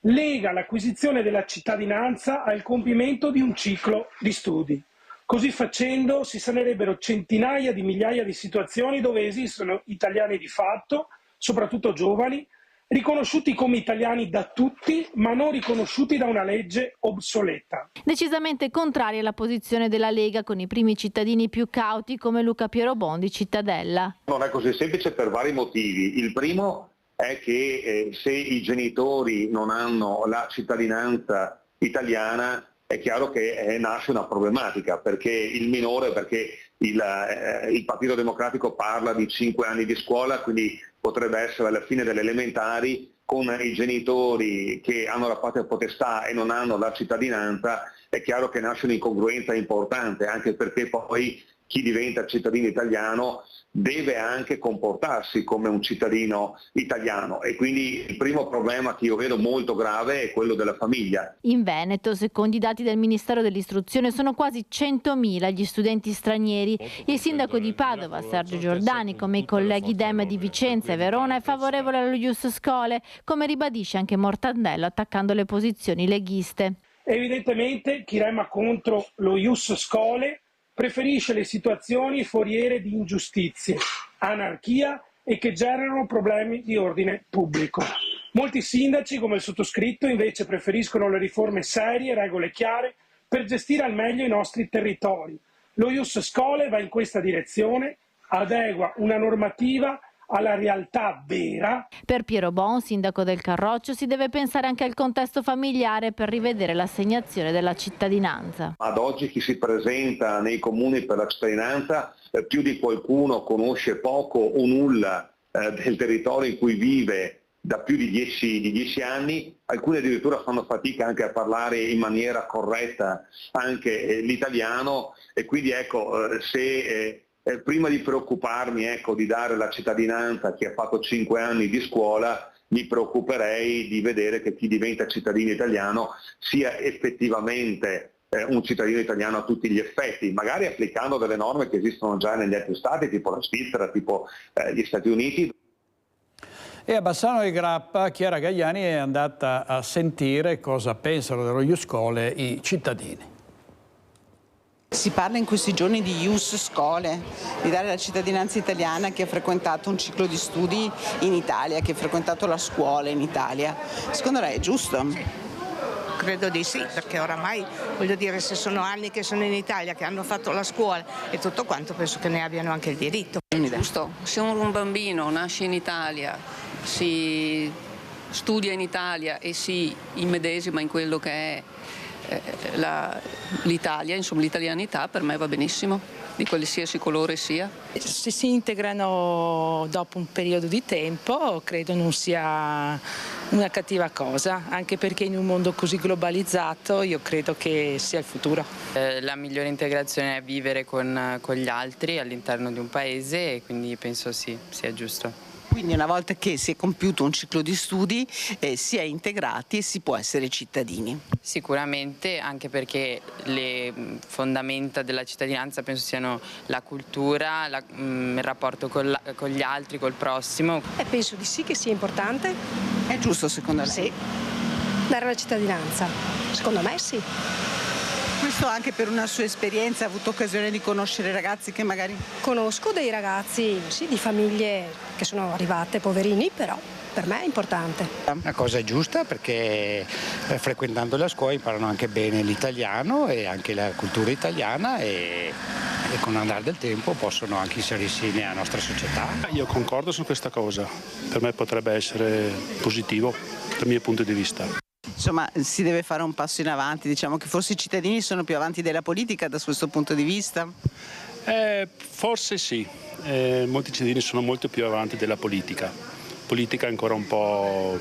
Speaker 3: lega l'acquisizione della cittadinanza al compimento di un ciclo di studi. Così facendo si sanerebbero centinaia di migliaia di situazioni dove esistono italiani di fatto, soprattutto giovani, riconosciuti come italiani da tutti, ma non riconosciuti da una legge obsoleta.
Speaker 5: Decisamente contraria alla posizione della Lega, con i primi cittadini più cauti come Luca Pierobondi, Cittadella.
Speaker 10: Non è così semplice per vari motivi. Il primo è che se i genitori non hanno la cittadinanza italiana, è chiaro che nasce una problematica, perché il minore, perché il Partito Democratico parla di 5 anni di scuola, quindi potrebbe essere alla fine delle elementari, con i genitori che hanno la patria potestà e non hanno la cittadinanza, è chiaro che nasce un'incongruenza importante, anche perché poi chi diventa cittadino italiano deve anche comportarsi come un cittadino italiano, e quindi il primo problema che io vedo molto grave è quello della famiglia.
Speaker 5: In Veneto, secondo i dati del Ministero dell'Istruzione, sono quasi 100.000 gli studenti stranieri. Il sindaco di Padova, Sergio Giordani, come i colleghi Dem di Vicenza e Verona, è favorevole allo Ius Scholae, come ribadisce anche Mortandello attaccando le posizioni leghiste.
Speaker 3: Evidentemente chi rema contro lo Ius Scholae preferisce le situazioni foriere di ingiustizie, anarchia e che generano problemi di ordine pubblico. Molti sindaci, come il sottoscritto, invece preferiscono le riforme serie, regole chiare, per gestire al meglio i nostri territori. Lo Ius Scholae va in questa direzione, adegua una normativa alla realtà vera.
Speaker 5: Per Piero Bon, sindaco del Carroccio, si deve pensare anche al contesto familiare per rivedere l'assegnazione della cittadinanza.
Speaker 10: Ad oggi chi si presenta nei comuni per la cittadinanza, più di qualcuno conosce poco o nulla del territorio in cui vive da più di 10 anni, alcuni addirittura fanno fatica anche a parlare in maniera corretta anche l'italiano, e quindi ecco, se prima di preoccuparmi di dare la cittadinanza a chi ha fatto 5 anni di scuola, mi preoccuperei di vedere che chi diventa cittadino italiano sia effettivamente un cittadino italiano a tutti gli effetti, magari applicando delle norme che esistono già negli altri stati, tipo la Svizzera, tipo gli Stati Uniti.
Speaker 1: E a Bassano del Grappa Chiara Gagliani è andata a sentire cosa pensano dello Ius Scholae i cittadini.
Speaker 19: Si parla in questi giorni di Ius Scholae, di dare la cittadinanza italiana a chi ha frequentato un ciclo di studi in Italia, chi ha frequentato la scuola in Italia. Secondo lei è giusto?
Speaker 20: Credo di sì, perché oramai, voglio dire, se sono anni che sono in Italia, che hanno fatto la scuola e tutto quanto, penso che ne abbiano anche il diritto.
Speaker 21: Giusto, se un bambino nasce in Italia, si studia in Italia e si immedesima in quello che è l'Italia, insomma l'italianità, per me va benissimo, di qualsiasi colore sia.
Speaker 22: Se si integrano dopo un periodo di tempo, credo non sia una cattiva cosa, anche perché in un mondo così globalizzato io credo che sia il futuro.
Speaker 23: La migliore integrazione è vivere con gli altri all'interno di un paese, e quindi penso sì, sia giusto.
Speaker 19: Quindi una volta che si è compiuto un ciclo di studi si è integrati e si può essere cittadini.
Speaker 23: Sicuramente, anche perché le fondamenta della cittadinanza penso siano la cultura, il rapporto con gli altri, col prossimo.
Speaker 26: Penso di sì che sia importante.
Speaker 19: È giusto secondo lei?
Speaker 26: Sì, dare la cittadinanza. Secondo me sì.
Speaker 19: Questo anche per una sua esperienza, ha avuto occasione di conoscere ragazzi che magari...
Speaker 26: Conosco dei ragazzi, sì, di famiglie che sono arrivate poverini, però per me è importante.
Speaker 27: Una cosa giusta, perché frequentando la scuola imparano anche bene l'italiano e anche la cultura italiana, e con l'andare del tempo possono anche inserirsi nella nostra società.
Speaker 28: Io concordo su questa cosa, per me potrebbe essere positivo dal mio punto di vista.
Speaker 19: Insomma, si deve fare un passo in avanti, diciamo che forse i cittadini sono più avanti della politica da questo punto di vista?
Speaker 28: Forse sì, molti cittadini sono molto più avanti della politica. La politica è ancora un po'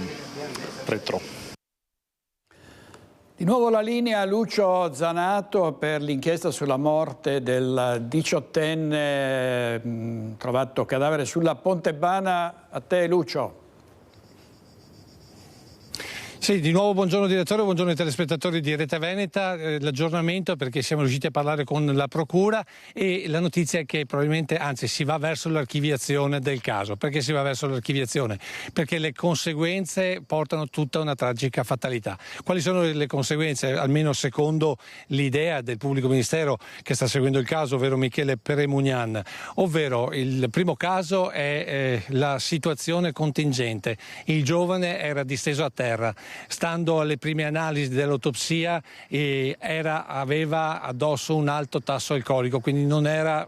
Speaker 28: retro.
Speaker 1: Di nuovo la linea Lucio Zanato per l'inchiesta sulla morte del 18enne trovato cadavere sulla Pontebana. A te Lucio.
Speaker 29: Sì, di nuovo buongiorno direttore, buongiorno ai telespettatori di Rete Veneta. L'aggiornamento, perché siamo riusciti a parlare con la procura, e la notizia è che probabilmente, anzi, si va verso l'archiviazione del caso. Perché si va verso l'archiviazione? Perché le conseguenze portano tutta una tragica fatalità. Quali sono le conseguenze, almeno secondo l'idea del pubblico ministero che sta seguendo il caso, ovvero Michele Peremugnan? Ovvero, il primo caso è la situazione contingente. Il giovane era disteso a terra. Stando alle prime analisi dell'autopsia aveva addosso un alto tasso alcolico, quindi non era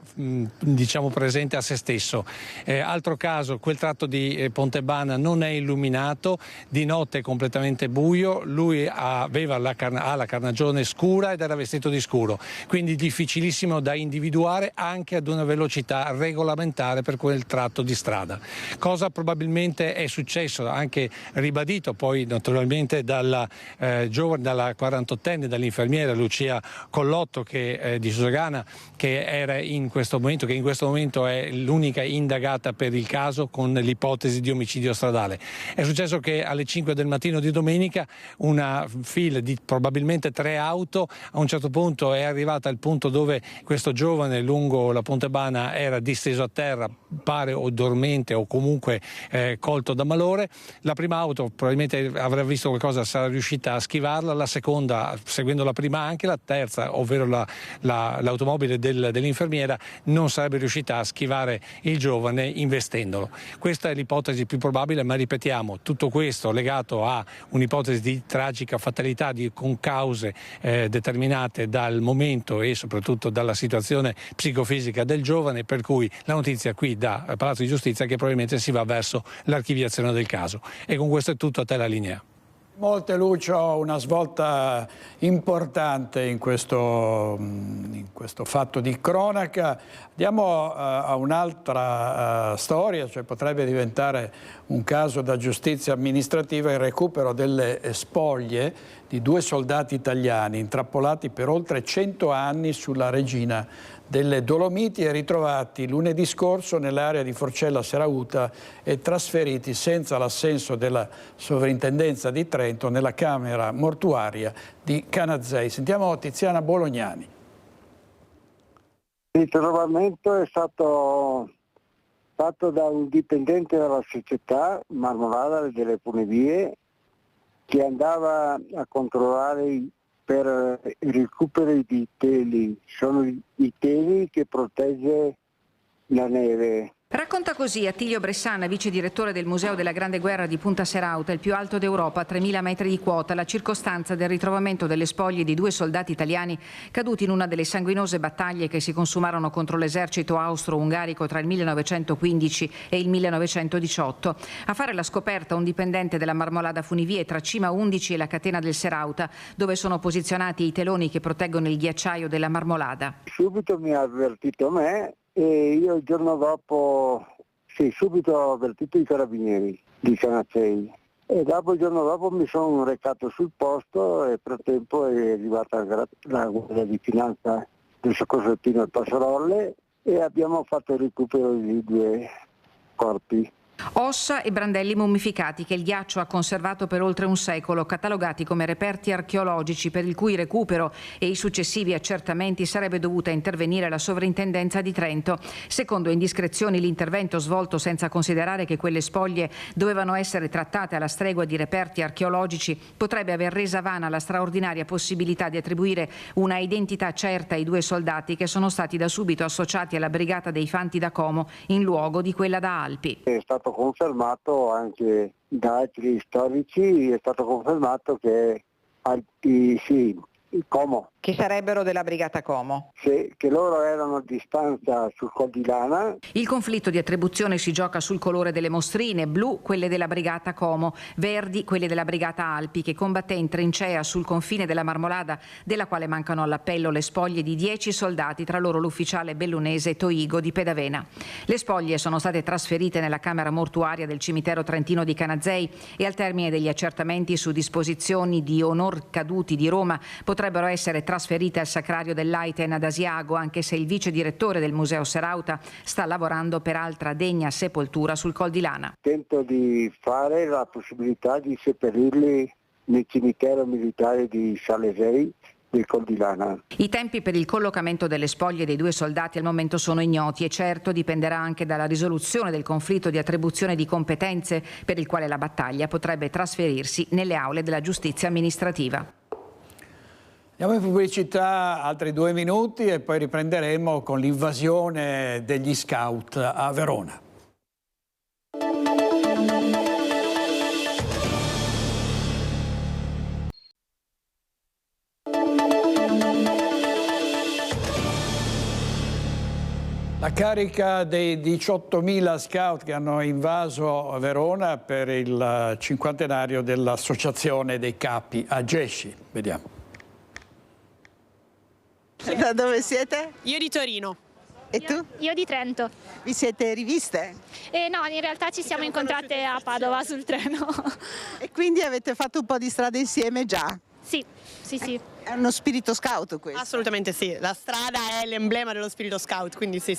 Speaker 29: presente a se stesso. Altro caso, quel tratto di Pontebana non è illuminato, di notte è completamente buio, lui ha la carnagione scura ed era vestito di scuro, quindi difficilissimo da individuare anche ad una velocità regolamentare per quel tratto di strada. Cosa probabilmente è successo, anche ribadito poi naturalmente dalla 48enne, dall'infermiera Lucia Collotto di Susegana, che in questo momento è l'unica indagata per il caso con l'ipotesi di omicidio stradale. È successo che alle 5 del mattino di domenica una fila di probabilmente 3 auto a un certo punto è arrivata al punto dove questo giovane lungo la Pontebana era disteso a terra, pare o dormente o comunque colto da malore. La prima auto probabilmente avrà visto visto qualcosa sarà riuscita a schivarla, la seconda seguendo la prima anche, la terza, ovvero l'automobile dell'infermiera, non sarebbe riuscita a schivare il giovane investendolo. Questa è l'ipotesi più probabile, ma ripetiamo, tutto questo legato a un'ipotesi di tragica fatalità con cause determinate dal momento e soprattutto dalla situazione psicofisica del giovane, per cui la notizia qui da Palazzo di Giustizia è che probabilmente si va verso l'archiviazione del caso. E con questo è tutto, a te la linea.
Speaker 1: Molte, Lucio, una svolta importante in questo fatto di cronaca. Andiamo a un'altra storia, cioè potrebbe diventare un caso da giustizia amministrativa, il recupero delle spoglie di 2 soldati italiani intrappolati per oltre 100 anni sulla Regina delle Dolomiti e ritrovati lunedì scorso nell'area di Forcella Serauta e trasferiti senza l'assenso della sovrintendenza di Trento nella camera mortuaria di Canazei. Sentiamo Tiziana Bolognani.
Speaker 2: Il ritrovamento è stato fatto da un dipendente della società Marmolada delle Funivie che andava a controllare per il recupero di teli. Sono i teli che protegge la neve.
Speaker 4: Racconta così Attilio Bressana, vice direttore del Museo della Grande Guerra di Punta Serauta, il più alto d'Europa, a 3.000 metri di quota, la circostanza del ritrovamento delle spoglie di 2 soldati italiani caduti in una delle sanguinose battaglie che si consumarono contro l'esercito austro-ungarico tra il 1915 e il 1918. A fare la scoperta un dipendente della Marmolada Funivie tra Cima 11 e la catena del Serauta, dove sono posizionati i teloni che proteggono il ghiacciaio della Marmolada.
Speaker 2: Subito mi ha avvertito me e io il giorno dopo, subito ho avvertito i carabinieri di Canazei e il giorno dopo mi sono recato sul posto e per tempo è arrivata la Guardia di Finanza del Soccorso Alpino e Passarolle e abbiamo fatto il recupero di 2 corpi.
Speaker 4: Ossa e brandelli mummificati che il ghiaccio ha conservato per oltre un secolo, catalogati come reperti archeologici per il cui recupero e i successivi accertamenti sarebbe dovuta intervenire la sovrintendenza di Trento. Secondo indiscrezioni, l'intervento svolto senza considerare che quelle spoglie dovevano essere trattate alla stregua di reperti archeologici potrebbe aver resa vana la straordinaria possibilità di attribuire una identità certa ai 2 soldati che sono stati da subito associati alla brigata dei Fanti da Como in luogo di quella da Alpi.
Speaker 2: È stato confermato anche da altri storici, è stato confermato che Como.
Speaker 6: Che sarebbero della brigata Como?
Speaker 2: Sì, che loro erano a distanza sul Col di Lana.
Speaker 4: Il conflitto di attribuzione si gioca sul colore delle mostrine, blu quelle della brigata Como, verdi quelle della brigata Alpi, che combatté in trincea sul confine della Marmolada, della quale mancano all'appello le spoglie di 10 soldati, tra loro l'ufficiale bellunese Toigo di Pedavena. Le spoglie sono state trasferite nella camera mortuaria del cimitero trentino di Canazei e al termine degli accertamenti su disposizioni di onor caduti di Roma potrebbero essere trasferite al sacrario dell'Aiten ad Asiago, anche se il vice direttore del Museo Serauta sta lavorando per altra degna sepoltura sul Col di Lana.
Speaker 2: Tento di fare la possibilità di seppellirli nel cimitero militare di Salesei del Col di Lana.
Speaker 4: I tempi per il collocamento delle spoglie dei 2 soldati al momento sono ignoti e certo dipenderà anche dalla risoluzione del conflitto di attribuzione di competenze per il quale la battaglia potrebbe trasferirsi nelle aule della giustizia amministrativa.
Speaker 1: Andiamo in pubblicità, altri 2 minuti e poi riprenderemo con l'invasione degli scout a Verona. La carica dei 18.000 scout che hanno invaso Verona per il cinquantenario dell'Associazione dei Capi a Gesci. Vediamo.
Speaker 19: Da dove siete?
Speaker 7: Io di Torino.
Speaker 19: E tu?
Speaker 7: Io di Trento.
Speaker 19: Vi siete riviste?
Speaker 7: No, in realtà ci siamo incontrate a Padova sul treno.
Speaker 19: E quindi avete fatto un po' di strada insieme già?
Speaker 7: Sì, sì, sì.
Speaker 19: È uno spirito scout questo?
Speaker 8: Assolutamente sì, la strada è l'emblema dello spirito scout, quindi sì.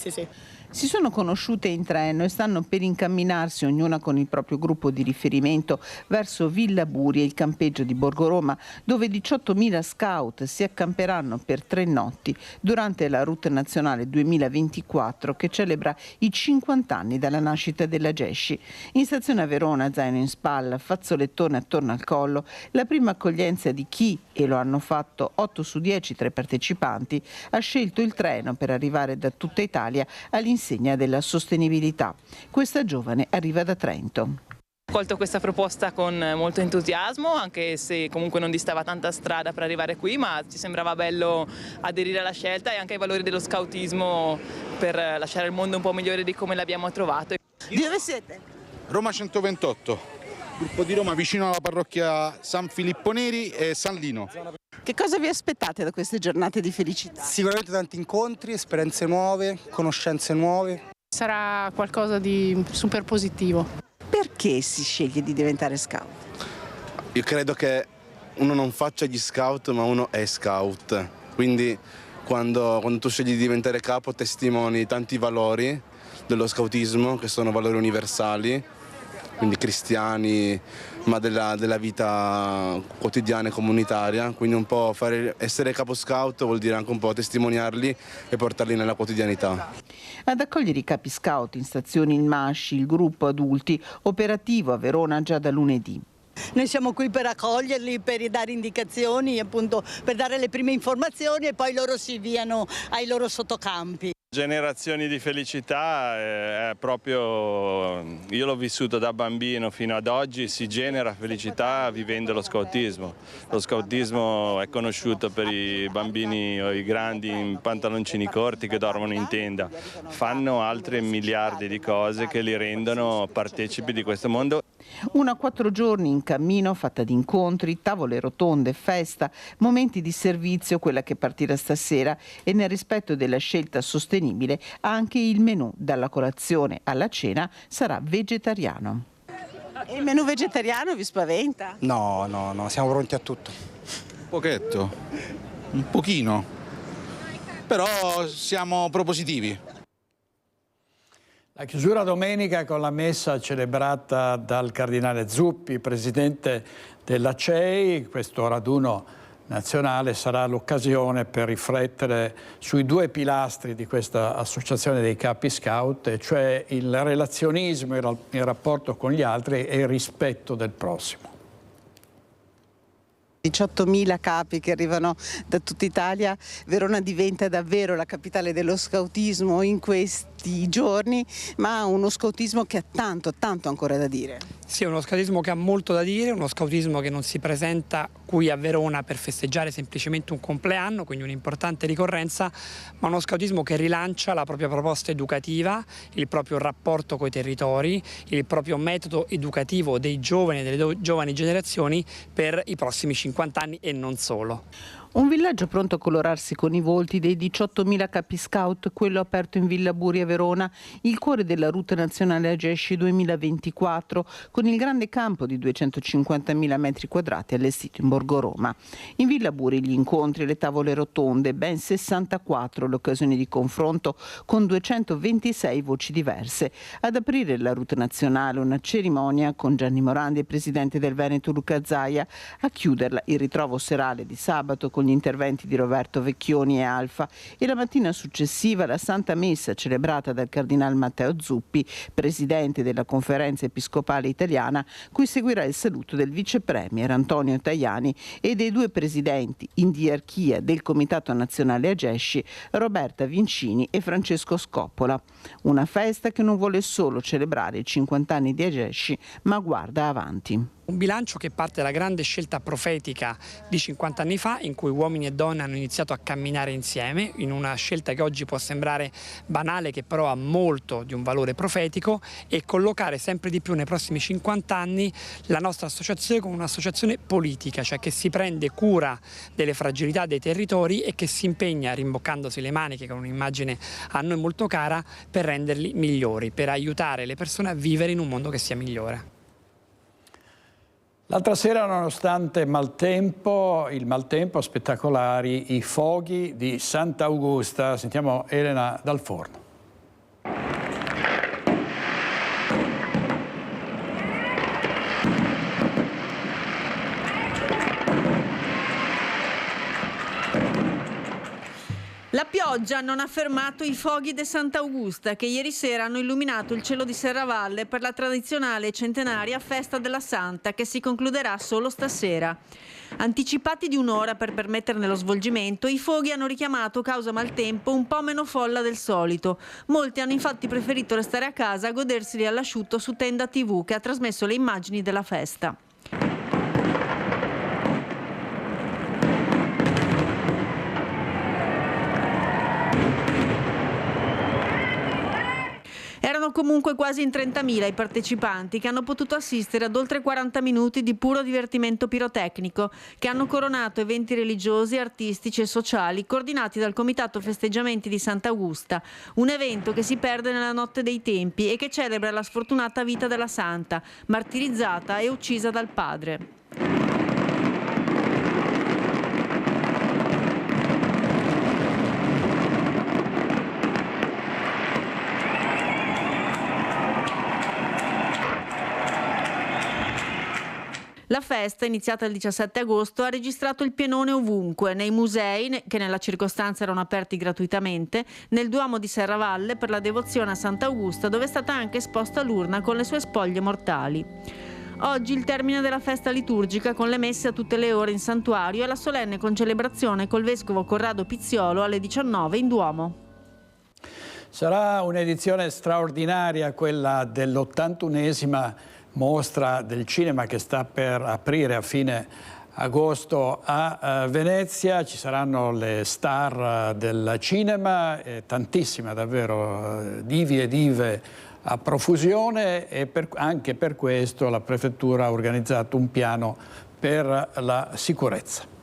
Speaker 19: Si sono conosciute in treno e stanno per incamminarsi, ognuna con il proprio gruppo di riferimento, verso Villa Buri e il campeggio di Borgo Roma, dove 18.000 scout si accamperanno per 3 notti durante la Route Nazionale 2024 che celebra i 50 anni dalla nascita della Gesci. In stazione a Verona, zaino in spalla, fazzolettone attorno al collo, la prima accoglienza di chi, e lo hanno fatto 8 su 10 tra i partecipanti, ha scelto il treno per arrivare da tutta Italia all'insegna della sostenibilità. Questa giovane arriva da Trento.
Speaker 9: Ho colto questa proposta con molto entusiasmo, anche se comunque non distava tanta strada per arrivare qui, ma ci sembrava bello aderire alla scelta e anche ai valori dello scoutismo per lasciare il mondo un po' migliore di come l'abbiamo trovato.
Speaker 19: Di dove siete?
Speaker 11: Roma 128, gruppo di Roma vicino alla parrocchia San Filippo Neri e San Lino.
Speaker 19: Che cosa vi aspettate da queste giornate di felicità?
Speaker 12: Sicuramente tanti incontri, esperienze nuove, conoscenze nuove.
Speaker 26: Sarà qualcosa di super positivo.
Speaker 19: Perché si sceglie di diventare scout?
Speaker 11: Io credo che uno non faccia gli scout, ma uno è scout. Quindi quando tu scegli di diventare capo testimoni tanti valori dello scoutismo, che sono valori universali, quindi cristiani, ma della vita quotidiana e comunitaria. Quindi un po' essere capo scout vuol dire anche un po' testimoniarli e portarli nella quotidianità.
Speaker 19: Ad accogliere i capi scout in stazione il Masci, il gruppo adulti, operativo a Verona già da lunedì.
Speaker 13: Noi siamo qui per accoglierli, per dare indicazioni, appunto per dare le prime informazioni e poi loro si avviano ai loro sottocampi.
Speaker 14: Generazioni di felicità è proprio, io l'ho vissuto da bambino fino ad oggi, si genera felicità vivendo lo scoutismo. Lo scoutismo è conosciuto per i bambini o i grandi in pantaloncini corti che dormono in tenda, fanno altre miliardi di cose che li rendono partecipi di questo mondo.
Speaker 19: Una 4 giorni in cammino fatta di incontri, tavole rotonde, festa, momenti di servizio, quella che partirà stasera, e nel rispetto della scelta sostenibile anche il menù dalla colazione alla cena sarà vegetariano. E il menù vegetariano vi spaventa?
Speaker 12: No, siamo pronti a tutto.
Speaker 11: Un pochetto, un pochino, però siamo propositivi.
Speaker 1: La chiusura domenica con la messa celebrata dal cardinale Zuppi, presidente della CEI. Questo raduno nazionale sarà l'occasione per riflettere sui 2 pilastri di questa associazione dei capi scout, cioè il relazionismo, il rapporto con gli altri e il rispetto del prossimo.
Speaker 19: 18.000 capi che arrivano da tutta Italia, Verona diventa davvero la capitale dello scoutismo in questi giorni, ma uno scoutismo che ha tanto ancora da dire.
Speaker 15: Sì, uno scoutismo che ha molto da dire, uno scoutismo che non si presenta qui a Verona per festeggiare semplicemente un compleanno, quindi un'importante ricorrenza, ma uno scoutismo che rilancia la propria proposta educativa, il proprio rapporto coi territori, il proprio metodo educativo dei giovani e delle giovani generazioni per i prossimi 50 anni e non solo.
Speaker 19: Un villaggio pronto a colorarsi con i volti dei 18.000 capi scout, quello aperto in Villa Buri a Verona, il cuore della Route Nazionale Gesci 2024, con il grande campo di 250.000 metri quadrati allestito in Borgo Roma. In Villa Buri gli incontri e le tavole rotonde, ben 64 le occasioni di confronto con 226 voci diverse. Ad aprire la Route Nazionale una cerimonia con Gianni Morandi e presidente del Veneto Luca Zaia, a chiuderla il ritrovo serale di sabato con gli interventi di Roberto Vecchioni e Alfa, e la mattina successiva la Santa Messa celebrata dal Cardinal Matteo Zuppi, presidente della Conferenza Episcopale Italiana, cui seguirà il saluto del vice premier Antonio Tajani e dei 2 presidenti in diarchia del Comitato Nazionale Gesci, Roberta Vincini e Francesco Scoppola. Una festa che non vuole solo celebrare i 50 anni di Gesci, ma guarda avanti.
Speaker 15: Un bilancio che parte dalla grande scelta profetica di 50 anni fa, in cui uomini e donne hanno iniziato a camminare insieme, in una scelta che oggi può sembrare banale, che però ha molto di un valore profetico, e collocare sempre di più nei prossimi 50 anni la nostra associazione come un'associazione politica, cioè che si prende cura delle fragilità dei territori e che si impegna, rimboccandosi le maniche con un'immagine a noi molto cara, per renderli migliori, per aiutare le persone a vivere in un mondo che sia migliore.
Speaker 1: L'altra sera, nonostante il maltempo spettacolari i fuochi di Sant'Augusta. Sentiamo Elena Dal Forno.
Speaker 3: La pioggia non ha fermato i fuochi di Sant'Augusta, che ieri sera hanno illuminato il cielo di Serravalle per la tradizionale e centenaria festa della Santa, che si concluderà solo stasera. Anticipati di un'ora per permetterne lo svolgimento, i fuochi hanno richiamato, causa maltempo, un po' meno folla del solito. Molti hanno infatti preferito restare a casa a goderseli all'asciutto su Tenda TV, che ha trasmesso le immagini della festa. Erano comunque quasi in 30.000 i partecipanti che hanno potuto assistere ad oltre 40 minuti di puro divertimento pirotecnico, che hanno coronato eventi religiosi, artistici e sociali coordinati dal Comitato Festeggiamenti di Sant'Augusta, un evento che si perde nella notte dei tempi e che celebra la sfortunata vita della santa, martirizzata e uccisa dal padre. La festa, iniziata il 17 agosto, ha registrato il pienone ovunque, nei musei, che nella circostanza erano aperti gratuitamente, nel Duomo di Serravalle per la devozione a Sant'Augusta, dove è stata anche esposta l'urna con le sue spoglie mortali. Oggi il termine della festa liturgica con le messe a tutte le ore in santuario e la solenne concelebrazione col vescovo Corrado Pizziolo alle 19 in Duomo.
Speaker 1: Sarà un'edizione straordinaria quella dell'81esima mostra del cinema che sta per aprire a fine agosto a Venezia. Ci saranno le star del cinema, tantissime davvero, divi e dive a profusione, e anche per questo la Prefettura ha organizzato un piano per la sicurezza.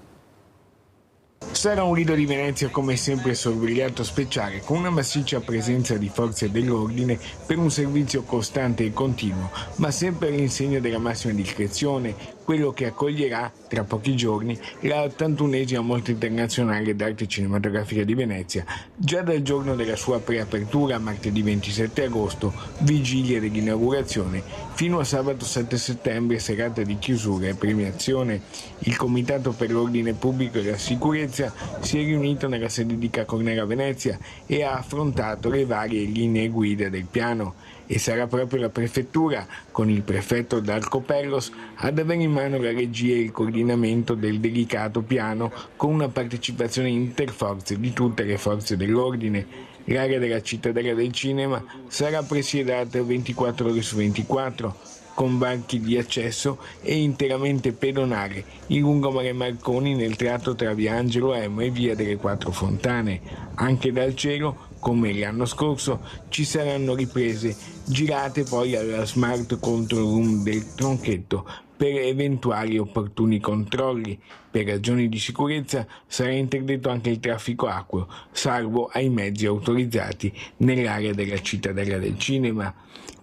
Speaker 5: Sarà un Lido di Venezia come sempre sorvegliato speciale, con una massiccia presenza di forze dell'ordine per un servizio costante e continuo, ma sempre all'insegna della massima discrezione, quello che accoglierà tra pochi giorni la 81esima Mostra Internazionale d'Arte Cinematografica di Venezia, già dal giorno della sua preapertura, martedì 27 agosto, vigilia dell'inaugurazione, fino a sabato 7 settembre, serata di chiusura e premiazione. Il Comitato per l'Ordine Pubblico e la Sicurezza si è riunito nella sede di Ca' Cornera Venezia e ha affrontato le varie linee guida del piano. E sarà proprio la Prefettura, con il prefetto Darco Pellos, ad avere in mano la regia e il coordinamento del delicato piano, con una partecipazione interforze di tutte le forze dell'ordine. L'area della Cittadella del Cinema sarà presiedata 24 ore su 24, con banchi di accesso e interamente pedonale in lungomare Marconi nel tratto tra via Angelo Emo e via delle Quattro Fontane. Anche dal cielo, come l'anno scorso, ci saranno riprese girate poi alla Smart Control Room del Tronchetto per eventuali opportuni controlli. Per ragioni di sicurezza sarà interdetto anche il traffico acqueo, salvo ai mezzi autorizzati nell'area della Cittadella del Cinema.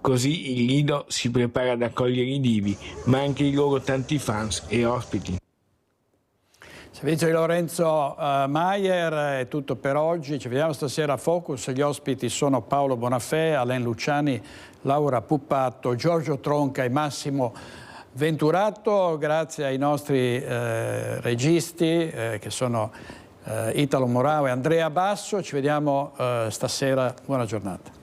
Speaker 5: Così il Lido si prepara ad accogliere i divi, ma anche i loro tanti fans e ospiti.
Speaker 1: Servizio di Lorenzo Maier, è tutto per oggi. Ci vediamo stasera a Focus. Gli ospiti sono Paolo Bonafè, Alain Luciani, Laura Puppato, Giorgio Tronca e Massimo Venturato. Grazie ai nostri registi che sono Italo Morao e Andrea Basso. Ci vediamo stasera. Buona giornata.